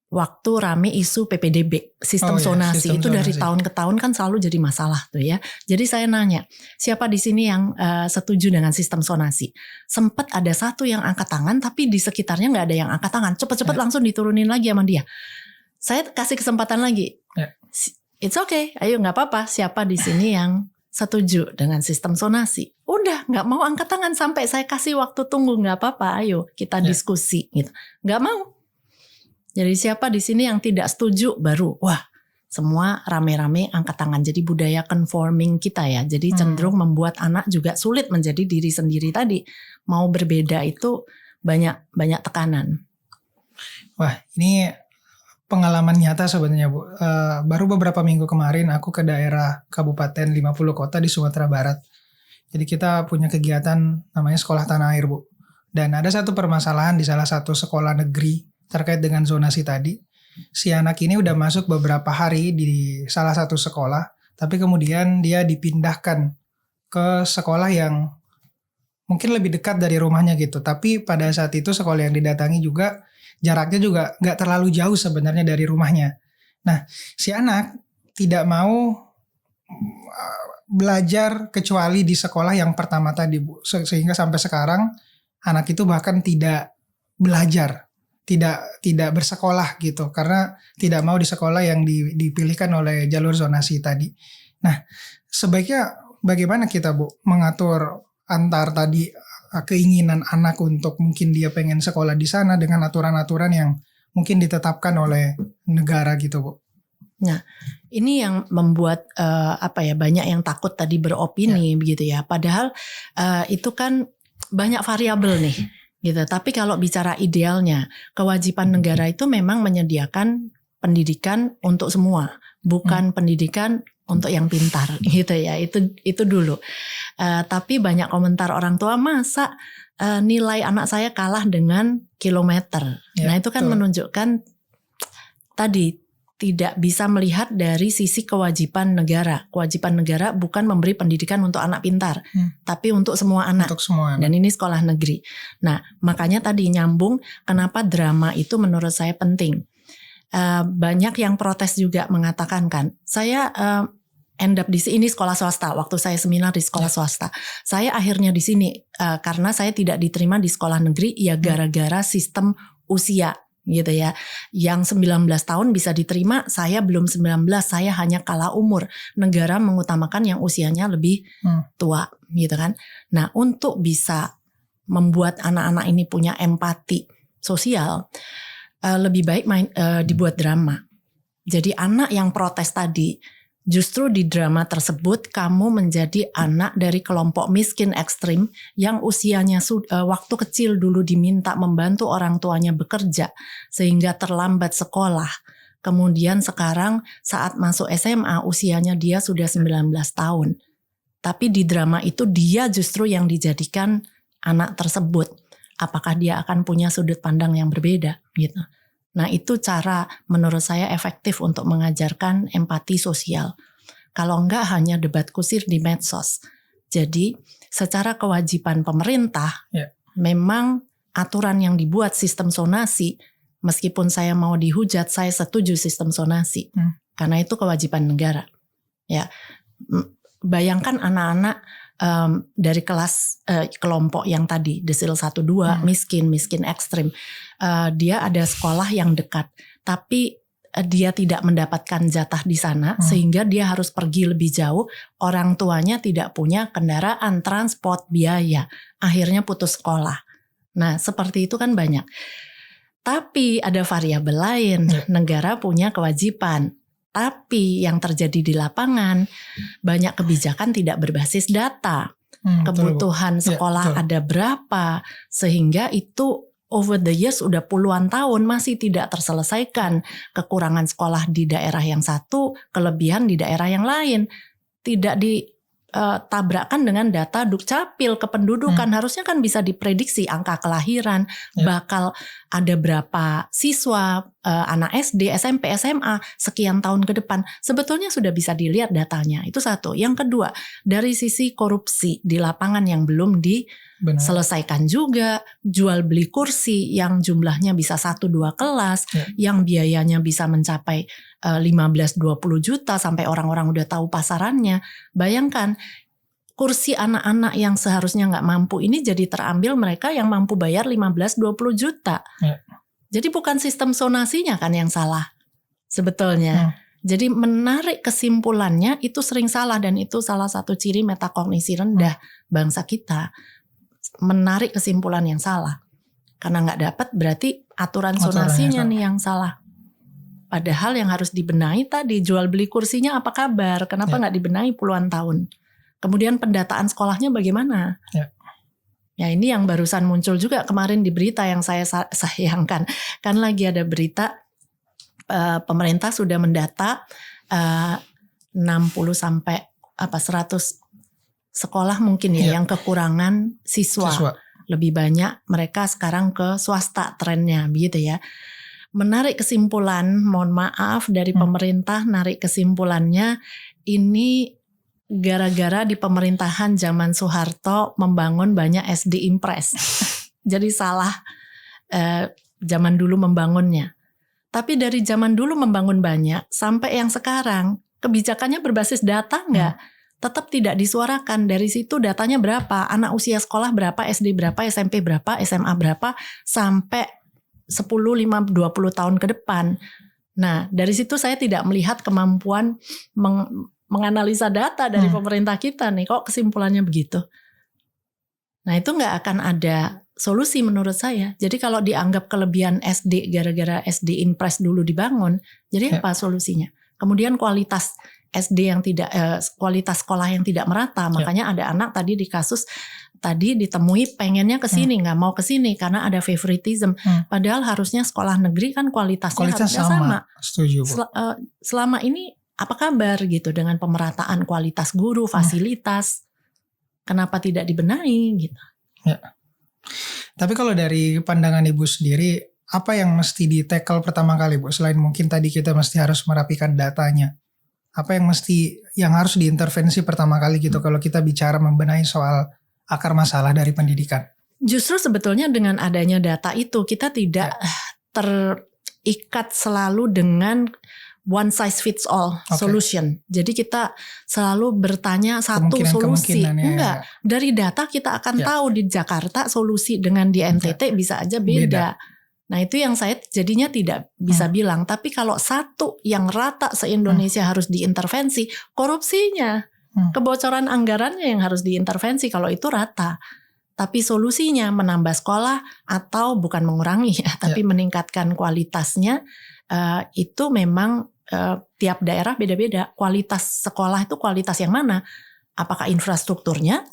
Waktu rame isu PPDB, sistem zonasi, itu dari tahun ke tahun kan selalu jadi masalah tuh ya. Jadi saya nanya, siapa di sini yang setuju dengan sistem zonasi? Sempat ada satu yang angkat tangan, tapi di sekitarnya nggak ada yang angkat tangan. Cepet-cepet langsung diturunin lagi sama dia. Saya kasih kesempatan lagi. It's okay, ayo nggak apa-apa. Siapa di sini yang setuju dengan sistem zonasi? Udah, nggak mau angkat tangan sampai saya kasih waktu tunggu, nggak apa-apa. Ayo kita diskusi gitu. Nggak mau. Jadi siapa di sini yang tidak setuju, baru wah semua rame-rame angkat tangan. Jadi budaya conforming kita ya. Jadi cenderung membuat anak juga sulit menjadi diri sendiri tadi. Mau berbeda itu banyak tekanan. Wah ini pengalaman nyata sebenarnya Bu. Baru beberapa minggu kemarin aku ke daerah Kabupaten 50 Kota di Sumatera Barat. Jadi kita punya kegiatan namanya Sekolah Tanah Air Bu. Dan ada satu permasalahan di salah satu sekolah negeri terkait dengan zonasi tadi. Si anak ini udah masuk beberapa hari di salah satu sekolah, tapi kemudian dia dipindahkan ke sekolah yang mungkin lebih dekat dari rumahnya gitu. Tapi pada saat itu sekolah yang didatangi juga jaraknya juga gak terlalu jauh sebenarnya dari rumahnya. Nah si anak tidak mau belajar kecuali di sekolah yang pertama tadi Bu. Sehingga sampai sekarang anak itu bahkan tidak belajar, tidak bersekolah gitu, karena tidak mau di sekolah yang dipilihkan oleh jalur zonasi tadi. Nah, sebaiknya bagaimana kita Bu mengatur antar tadi keinginan anak untuk mungkin dia pengen sekolah di sana dengan aturan-aturan yang mungkin ditetapkan oleh negara gitu Bu. Nah, ini yang membuat banyak yang takut tadi beropini begitu ya. Padahal itu kan banyak variabel nih, gitu. Tapi kalau bicara idealnya, kewajiban negara itu memang menyediakan pendidikan untuk semua, bukan pendidikan untuk yang pintar, gitu ya. Itu dulu. Tapi banyak komentar orang tua, masa nilai anak saya kalah dengan kilometer. Nah, itu kan menunjukkan tadi tidak bisa melihat dari sisi kewajiban negara. Kewajiban negara bukan memberi pendidikan untuk anak pintar, tapi untuk semua anak. Untuk semua anak. Dan ini sekolah negeri. Nah, makanya tadi nyambung kenapa drama itu menurut saya penting. Banyak yang protes juga mengatakan kan, saya end up di sini sekolah swasta. Waktu saya seminar di sekolah swasta, saya akhirnya di sini karena saya tidak diterima di sekolah negeri ya gara-gara sistem usia. Gitu ya, yang 19 tahun bisa diterima, saya belum 19, saya hanya kalah umur. Negara mengutamakan yang usianya lebih tua, gitu kan. Nah, untuk bisa membuat anak-anak ini punya empati sosial, lebih baik dibuat drama. Jadi anak yang protes tadi, justru di drama tersebut kamu menjadi anak dari kelompok miskin ekstrim yang usianya waktu kecil dulu diminta membantu orang tuanya bekerja sehingga terlambat sekolah. Kemudian sekarang saat masuk SMA usianya dia sudah 19 tahun. Tapi di drama itu dia justru yang dijadikan anak tersebut. Apakah dia akan punya sudut pandang yang berbeda gitu. Nah, itu cara menurut saya efektif untuk mengajarkan empati sosial. Kalau enggak hanya debat kusir di medsos. Jadi secara kewajiban pemerintah, memang aturan yang dibuat sistem zonasi, meskipun saya mau dihujat, saya setuju sistem zonasi. Karena itu kewajiban negara. Ya, bayangkan anak-anak dari kelas kelompok yang tadi desil 1-2 miskin ekstrim, dia ada sekolah yang dekat tapi dia tidak mendapatkan jatah di sana sehingga dia harus pergi lebih jauh, orang tuanya tidak punya kendaraan, transport, biaya, akhirnya putus sekolah. Nah, seperti itu kan banyak. Tapi ada variabel lain, negara punya kewajiban. Tapi yang terjadi di lapangan, banyak kebijakan tidak berbasis data. Kebutuhan sekolah ada berapa, sehingga itu over the years udah puluhan tahun masih tidak terselesaikan. Kekurangan sekolah di daerah yang satu, kelebihan di daerah yang lain. Tidak ditabrakkan dengan data Dukcapil kependudukan. Harusnya kan bisa diprediksi angka kelahiran, bakal ada berapa siswa, anak SD, SMP, SMA sekian tahun ke depan. Sebetulnya sudah bisa dilihat datanya. Itu satu. Yang kedua, dari sisi korupsi di lapangan yang belum diselesaikan juga, jual beli kursi yang jumlahnya bisa 1-2 kelas, yang biayanya bisa mencapai 15-20 juta sampai orang-orang udah tahu pasarannya. Bayangkan kursi anak-anak yang seharusnya nggak mampu ini jadi terambil mereka yang mampu bayar 15-20 juta. Jadi bukan sistem zonasinya kan yang salah sebetulnya. Jadi menarik kesimpulannya itu sering salah, dan itu salah satu ciri metakognisi rendah bangsa kita. Menarik kesimpulan yang salah. Karena nggak dapat berarti aturan zonasinya nih yang salah. Padahal yang harus dibenahi tadi jual beli kursinya apa kabar? Kenapa nggak dibenahi puluhan tahun? Kemudian pendataan sekolahnya bagaimana? Ya ini yang barusan muncul juga kemarin di berita yang saya sayangkan. Kan lagi ada berita pemerintah sudah mendata 60 sampai 100 sekolah mungkin yang kekurangan siswa. Lebih banyak mereka sekarang ke swasta trennya begitu ya. Menarik kesimpulan, mohon maaf dari pemerintah narik kesimpulannya ini gara-gara di pemerintahan zaman Soeharto membangun banyak SD Impres. Jadi salah zaman dulu membangunnya. Tapi dari zaman dulu membangun banyak sampai yang sekarang kebijakannya berbasis data enggak? Tetap tidak disuarakan. Dari situ datanya berapa, anak usia sekolah berapa, SD berapa, SMP berapa, SMA berapa, sampai 10, 5, 20 tahun ke depan. Nah dari situ saya tidak melihat kemampuan menganalisa data dari pemerintah kita nih, kok kesimpulannya begitu. Nah itu nggak akan ada solusi menurut saya. Jadi kalau dianggap kelebihan SD gara-gara SD Inpres dulu dibangun, jadi apa solusinya? Kemudian kualitas SD yang tidak kualitas sekolah yang tidak merata, makanya ada anak tadi di kasus tadi ditemui pengennya ke sini, nggak mau ke sini karena ada favoritism. Padahal harusnya sekolah negeri kan kualitasnya harusnya sama. Setuju, Bu. Selama ini apa kabar gitu dengan pemerataan kualitas guru, fasilitas? Kenapa tidak dibenahi gitu? Ya. Tapi kalau dari pandangan Ibu sendiri, apa yang mesti di-tackle pertama kali, Bu? Selain mungkin tadi kita mesti harus merapikan datanya. Apa yang harus diintervensi pertama kali gitu kalau kita bicara membenahi soal akar masalah dari pendidikan? Justru sebetulnya dengan adanya data itu kita tidak terikat selalu dengan one size fits all solution. Jadi kita selalu bertanya satu solusi. Enggak, dari data kita akan tahu di Jakarta solusi dengan di NTT bisa aja beda. Nah itu yang saya jadinya tidak bisa bilang. Tapi kalau satu yang rata se-Indonesia harus diintervensi, korupsinya, kebocoran anggarannya yang harus diintervensi kalau itu rata. Tapi solusinya menambah sekolah atau bukan mengurangi ya, tapi meningkatkan kualitasnya, itu memang tiap daerah beda-beda. Kualitas sekolah itu kualitas yang mana? Apakah infrastrukturnya?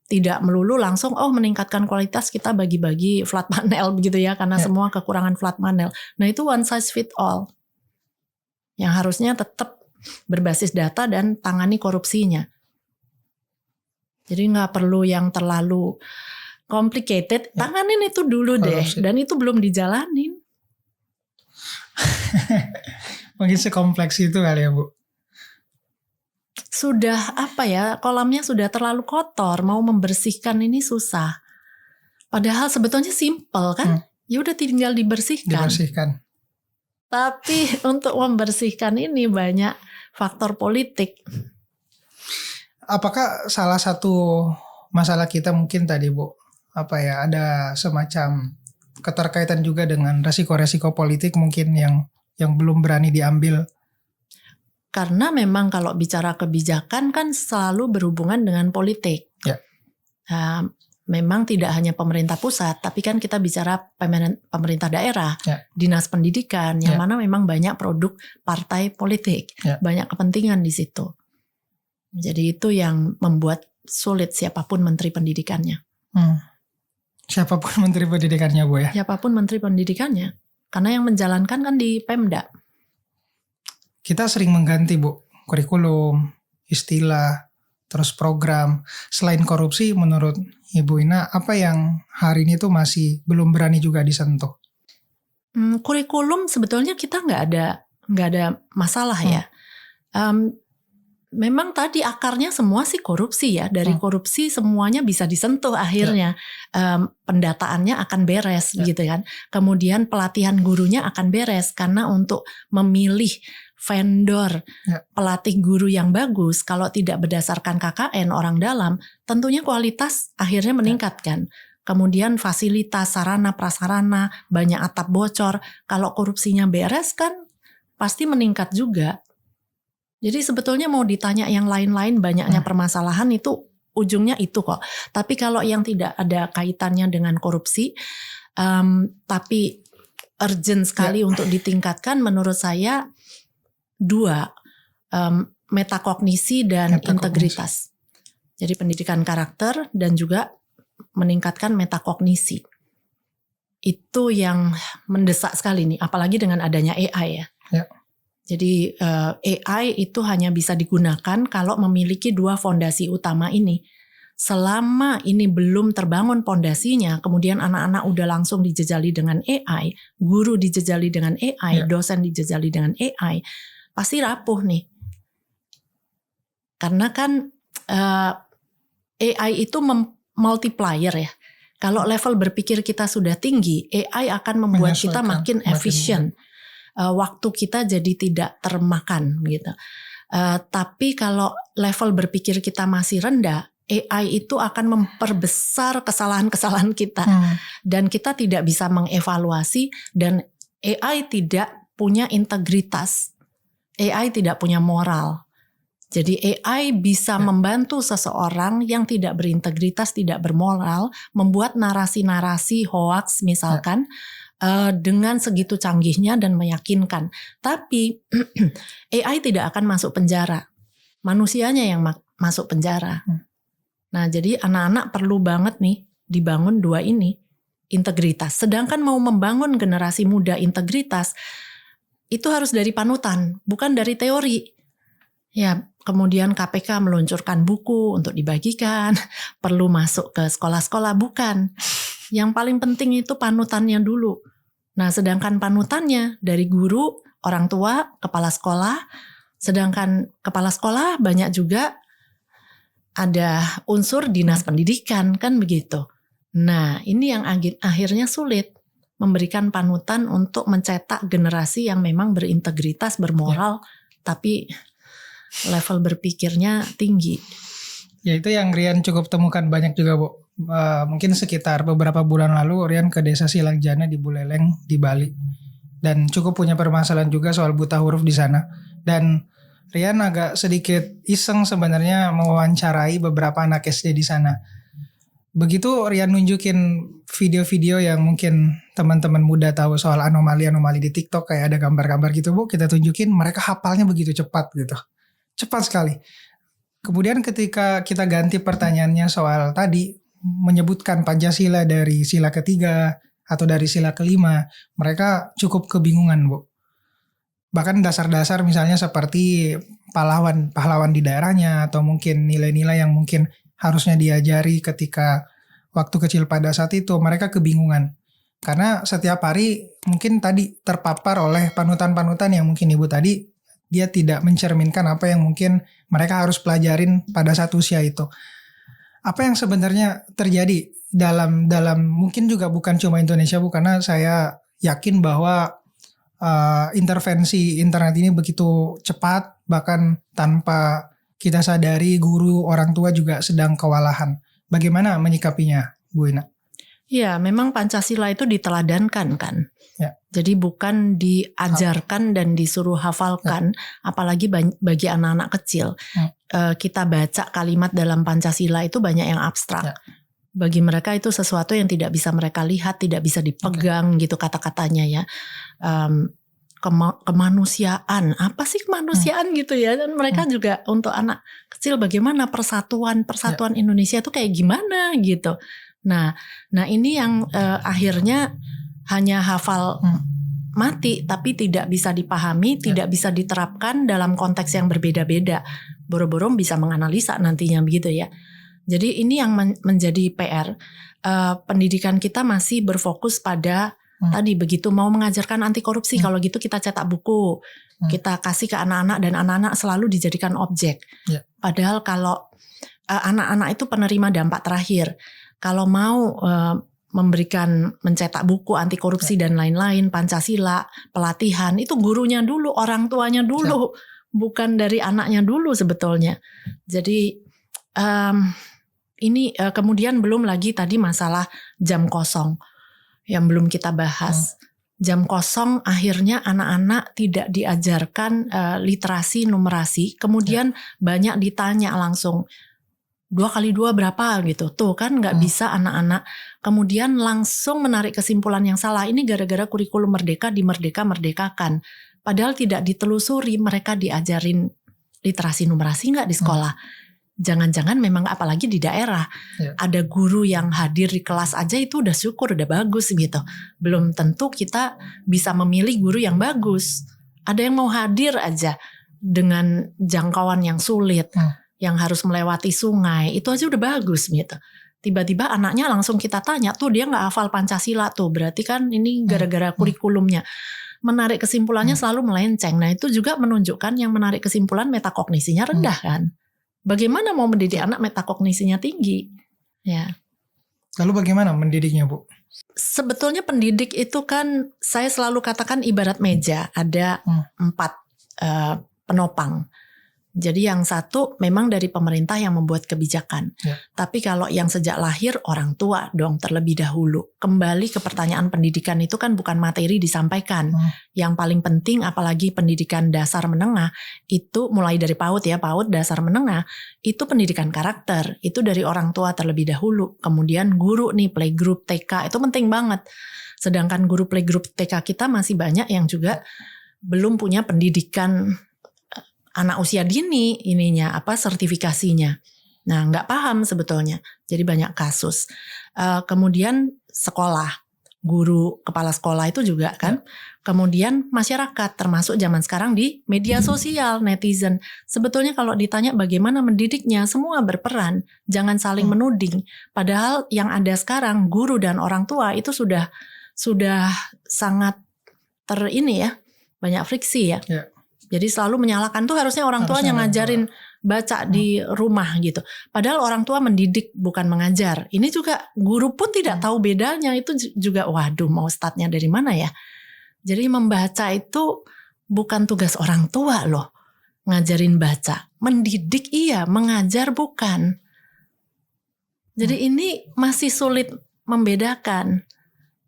Tidak melulu langsung meningkatkan kualitas kita bagi-bagi flat panel begitu ya, karena semua kekurangan flat panel. Nah itu one size fit all yang harusnya tetap berbasis data dan tangani korupsinya. Jadi nggak perlu yang terlalu complicated, tanganin itu dulu deh, dan itu belum dijalanin. Mungkin sekompleks itu kali ya, Bu. Sudah kolamnya sudah terlalu kotor, mau membersihkan ini susah. Padahal sebetulnya simple kan, ya udah tinggal dibersihkan. Tapi untuk membersihkan ini banyak faktor politik. Apakah salah satu masalah kita mungkin tadi, Bu, ada semacam keterkaitan juga dengan resiko-resiko politik mungkin yang belum berani diambil? Karena memang kalau bicara kebijakan kan selalu berhubungan dengan politik. Memang tidak hanya pemerintah pusat, tapi kan kita bicara pemerintah daerah, dinas pendidikan, yang mana memang banyak produk partai politik, banyak kepentingan di situ. Jadi itu yang membuat sulit siapapun menteri pendidikannya. Siapapun menteri pendidikannya, Bu ya? Siapapun menteri pendidikannya, karena yang menjalankan kan di Pemda. Kita sering mengganti, Bu, kurikulum, istilah, terus program. Selain korupsi, menurut Ibu Ina, apa yang hari ini tuh masih belum berani juga disentuh? Kurikulum sebetulnya kita nggak ada masalah ya. Memang tadi akarnya semua sih korupsi ya. Dari korupsi semuanya bisa disentuh akhirnya. Pendataannya akan beres gitu kan. Kemudian pelatihan gurunya akan beres karena untuk memilih vendor pelatih guru yang bagus, kalau tidak berdasarkan KKN orang dalam, tentunya kualitas akhirnya meningkatkan. Kemudian fasilitas, sarana, prasarana, banyak atap bocor. Kalau korupsinya beres kan pasti meningkat juga. Jadi sebetulnya mau ditanya yang lain-lain banyaknya permasalahan itu ujungnya itu kok. Tapi kalau yang tidak ada kaitannya dengan korupsi, tapi urgent sekali untuk ditingkatkan, menurut saya 2, metakognisi dan integritas. Jadi pendidikan karakter dan juga meningkatkan metakognisi. Itu yang mendesak sekali nih, apalagi dengan adanya AI ya. Jadi AI itu hanya bisa digunakan kalau memiliki 2 fondasi utama ini. Selama ini belum terbangun fondasinya, kemudian anak-anak udah langsung dijejali dengan AI, guru dijejali dengan AI, dosen dijejali dengan AI, pasti rapuh nih. Karena kan AI itu multiplier ya. Kalau level berpikir kita sudah tinggi, AI akan membuat kita makin efisien. Waktu kita jadi tidak termakan gitu. Tapi kalau level berpikir kita masih rendah, AI itu akan memperbesar kesalahan-kesalahan kita. Dan kita tidak bisa mengevaluasi, dan AI tidak punya integritas. AI tidak punya moral. Jadi AI bisa membantu seseorang yang tidak berintegritas, tidak bermoral, membuat narasi-narasi hoax misalkan dengan segitu canggihnya dan meyakinkan. Tapi AI tidak akan masuk penjara. Manusianya yang masuk penjara. Nah, jadi anak-anak perlu banget nih dibangun dua ini, integritas. Sedangkan mau membangun generasi muda integritas, itu harus dari panutan, bukan dari teori. Ya, kemudian KPK meluncurkan buku untuk dibagikan, perlu masuk ke sekolah-sekolah, bukan. Yang paling penting itu panutannya dulu. Nah, sedangkan panutannya dari guru, orang tua, kepala sekolah, sedangkan kepala sekolah banyak juga ada unsur dinas pendidikan, kan begitu. Nah, ini yang akhirnya sulit memberikan panutan untuk mencetak generasi yang memang berintegritas, bermoral, tapi level berpikirnya tinggi. Ya, itu yang Rian cukup temukan banyak juga, Bu. Mungkin sekitar beberapa bulan lalu Rian ke desa Silangjana di Buleleng di Bali, dan cukup punya permasalahan juga soal buta huruf di sana. Dan Rian agak sedikit iseng sebenarnya mewawancarai beberapa anak SD di sana. Begitu Rian nunjukin video-video yang mungkin teman-teman muda tahu soal anomali-anomali di TikTok, kayak ada gambar-gambar gitu, Bu, kita tunjukin, mereka hafalnya begitu cepat gitu. Cepat sekali. Kemudian ketika kita ganti pertanyaannya soal tadi, menyebutkan Pancasila dari sila ketiga atau dari sila kelima, mereka cukup kebingungan, Bu. Bahkan dasar-dasar misalnya seperti pahlawan di daerahnya, atau mungkin nilai-nilai yang mungkin harusnya diajari ketika waktu kecil pada saat itu, mereka kebingungan. Karena setiap hari mungkin tadi terpapar oleh panutan-panutan yang mungkin Ibu tadi, dia tidak mencerminkan apa yang mungkin mereka harus pelajarin pada saat usia itu. Apa yang sebenarnya terjadi dalam mungkin juga bukan cuma Indonesia, Bu, karena saya yakin bahwa intervensi internet ini begitu cepat, bahkan tanpa kita sadari guru, orang tua juga sedang kewalahan. Bagaimana menyikapinya, Bu Ina? Ya, memang Pancasila itu diteladankan kan. Ya. Jadi bukan diajarkan dan disuruh hafalkan, apalagi bagi anak-anak kecil. Kita baca kalimat dalam Pancasila itu banyak yang abstrak. Ya. Bagi mereka itu sesuatu yang tidak bisa mereka lihat, tidak bisa dipegang gitu kata-katanya ya. Kemanusiaan, apa sih kemanusiaan gitu ya. Dan mereka juga untuk anak kecil bagaimana persatuan Indonesia itu kayak gimana gitu. Nah ini yang akhirnya hanya hafal mati, tapi tidak bisa dipahami, tidak bisa diterapkan dalam konteks yang berbeda-beda. Boro-boro bisa menganalisa nantinya begitu ya. Jadi ini yang menjadi PR. Pendidikan kita masih berfokus pada tadi, begitu mau mengajarkan anti korupsi, kalau gitu kita cetak buku, kita kasih ke anak-anak, dan anak-anak selalu dijadikan objek. Padahal kalau anak-anak itu penerima dampak terakhir. Kalau mau mencetak buku anti korupsi dan lain-lain, Pancasila, pelatihan, itu gurunya dulu, orang tuanya dulu, bukan dari anaknya dulu sebetulnya. Jadi ini kemudian belum lagi tadi masalah jam kosong yang belum kita bahas. Jam kosong akhirnya anak-anak tidak diajarkan literasi numerasi, kemudian banyak ditanya langsung 2 kali 2 berapa gitu. Tuh kan gak bisa anak-anak kemudian langsung menarik kesimpulan yang salah. Ini gara-gara kurikulum merdeka dimerdeka-merdekakan. Padahal tidak ditelusuri mereka diajarin literasi numerasi gak di sekolah. Jangan-jangan memang apalagi di daerah. Ada guru yang hadir di kelas aja itu udah syukur, udah bagus gitu. Belum tentu kita bisa memilih guru yang bagus. Ada yang mau hadir aja dengan jangkauan yang sulit. Yang harus melewati sungai, itu aja udah bagus gitu. Tiba-tiba anaknya langsung kita tanya, tuh dia gak hafal Pancasila tuh, berarti kan ini gara-gara kurikulumnya. Menarik kesimpulannya selalu melenceng. Nah itu juga menunjukkan yang menarik kesimpulan metakognisinya rendah kan. Bagaimana mau mendidik anak metakognisinya tinggi? Ya. Lalu bagaimana mendidiknya, Bu? Sebetulnya pendidik itu kan, saya selalu katakan ibarat meja, ada 4 penopang. Jadi yang satu memang dari pemerintah yang membuat kebijakan. Ya. Tapi kalau yang sejak lahir orang tua dong terlebih dahulu. Kembali ke pertanyaan pendidikan itu kan bukan materi disampaikan. Yang paling penting apalagi pendidikan dasar menengah itu mulai dari PAUD ya, PAUD dasar menengah itu pendidikan karakter. Itu dari orang tua terlebih dahulu. Kemudian guru nih playgroup TK itu penting banget. Sedangkan guru playgroup TK kita masih banyak yang juga belum punya pendidikan anak usia dini sertifikasinya. Nah, nggak paham sebetulnya. Jadi banyak kasus. Kemudian sekolah, guru, kepala sekolah itu juga kan. Kemudian masyarakat, termasuk zaman sekarang di media sosial, netizen. Sebetulnya kalau ditanya bagaimana mendidiknya, semua berperan. Jangan saling menuding. Padahal yang ada sekarang, guru dan orang tua itu sudah sangat banyak friksi ya. Jadi selalu menyalahkan tuh harusnya orang tuanya ngajarin baca di rumah gitu. Padahal orang tua mendidik bukan mengajar. Ini juga guru pun tidak tahu bedanya. Itu juga waduh mau startnya dari mana ya. Jadi membaca itu bukan tugas orang tua loh. Ngajarin baca. Mendidik iya, mengajar bukan. Jadi ini masih sulit membedakan.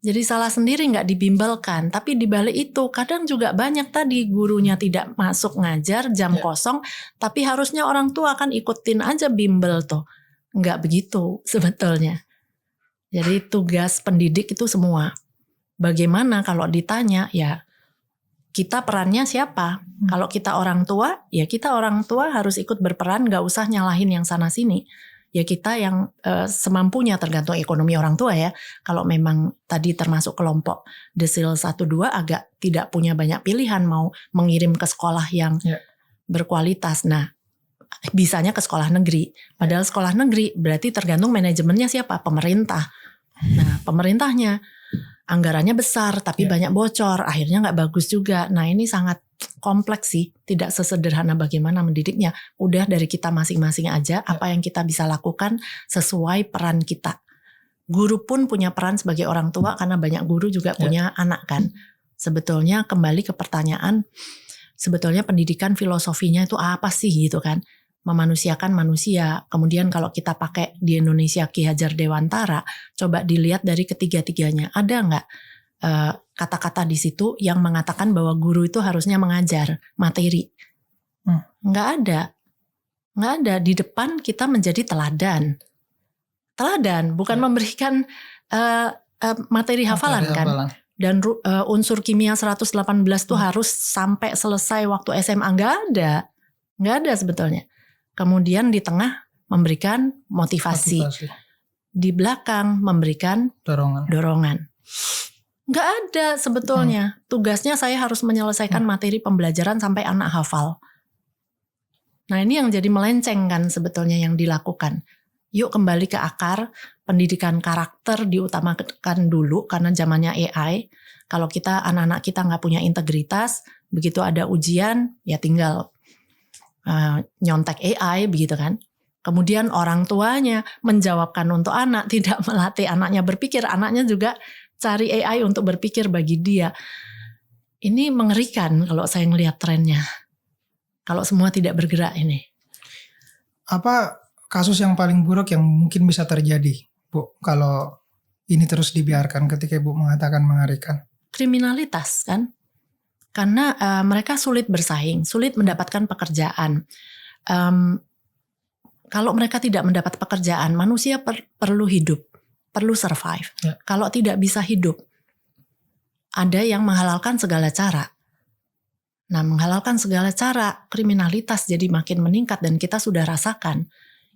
Jadi salah sendiri nggak dibimbelkan, tapi dibalik itu kadang juga banyak tadi gurunya tidak masuk ngajar jam kosong, tapi harusnya orang tua kan ikutin aja bimbel tuh, nggak begitu sebetulnya. Jadi tugas pendidik itu semua. Bagaimana kalau ditanya ya kita perannya siapa? Kalau kita orang tua, ya kita orang tua harus ikut berperan, nggak usah nyalahin yang sana sini. Ya kita yang semampunya tergantung ekonomi orang tua ya. Kalau memang tadi termasuk kelompok desil 1-2 agak tidak punya banyak pilihan mau mengirim ke sekolah yang berkualitas. Nah bisanya ke sekolah negeri. Padahal sekolah negeri berarti tergantung manajemennya siapa? Pemerintah. Nah pemerintahnya anggarannya besar tapi banyak bocor. Akhirnya nggak bagus juga. Nah ini sangat kompleks sih, tidak sesederhana bagaimana mendidiknya. Udah dari kita masing-masing aja apa yang kita bisa lakukan sesuai peran kita. Guru pun punya peran sebagai orang tua karena banyak guru juga punya anak kan. Sebetulnya kembali ke pertanyaan, sebetulnya pendidikan filosofinya itu apa sih gitu kan? Memanusiakan manusia. Kemudian kalau kita pakai di Indonesia Ki Hajar Dewantara, coba dilihat dari ketiga-tiganya. Ada nggak kata-kata di situ yang mengatakan bahwa guru itu harusnya mengajar materi? Nggak ada. Di depan kita menjadi teladan, bukan memberikan materi hafalan kan. Dan unsur kimia 118 tuh harus sampai selesai waktu SMA. Nggak ada sebetulnya. Kemudian di tengah memberikan motivasi. Di belakang memberikan dorongan. Nggak ada sebetulnya. Tugasnya saya harus menyelesaikan materi pembelajaran sampai anak hafal. Nah ini yang jadi melenceng kan sebetulnya yang dilakukan. Yuk kembali ke akar, pendidikan karakter diutamakan dulu karena zamannya AI. Kalau kita anak-anak kita nggak punya integritas, begitu ada ujian ya tinggal nyontek AI begitu kan. Kemudian orang tuanya menjawabkan untuk anak, tidak melatih anaknya berpikir, anaknya juga cari AI untuk berpikir bagi dia. Ini mengerikan kalau saya ngelihat trennya. Kalau semua tidak bergerak ini. Apa kasus yang paling buruk yang mungkin bisa terjadi, Bu, kalau ini terus dibiarkan ketika Ibu mengatakan mengerikan? Kriminalitas kan. Karena mereka sulit bersaing, sulit mendapatkan pekerjaan. Kalau mereka tidak mendapat pekerjaan, manusia perlu hidup. Perlu survive. Kalau tidak bisa hidup, ada yang menghalalkan segala cara. Nah, menghalalkan segala cara, kriminalitas jadi makin meningkat dan kita sudah rasakan.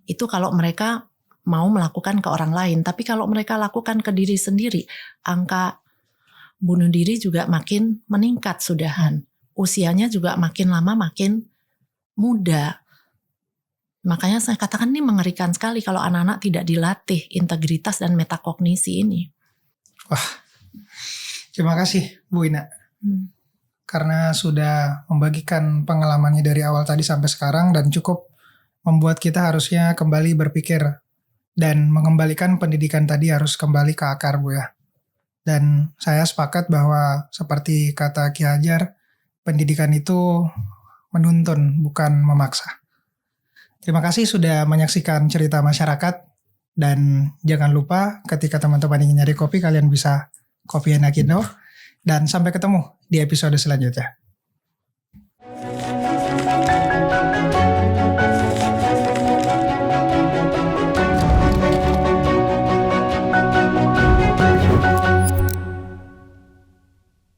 Itu kalau mereka mau melakukan ke orang lain. Tapi kalau mereka lakukan ke diri sendiri, angka bunuh diri juga makin meningkat sudahan. Usianya juga makin lama makin muda. Makanya saya katakan ini mengerikan sekali kalau anak-anak tidak dilatih integritas dan metakognisi ini. Wah, terima kasih Bu Ina. Karena sudah membagikan pengalamannya dari awal tadi sampai sekarang dan cukup membuat kita harusnya kembali berpikir dan mengembalikan pendidikan tadi harus kembali ke akar Bu ya. Dan saya sepakat bahwa seperti kata Ki Hajar, pendidikan itu menuntun bukan memaksa. Terima kasih sudah menyaksikan cerita masyarakat. Dan jangan lupa ketika teman-teman ingin nyari kopi, kalian bisa Kopi Enak Indo. Dan sampai ketemu di episode selanjutnya.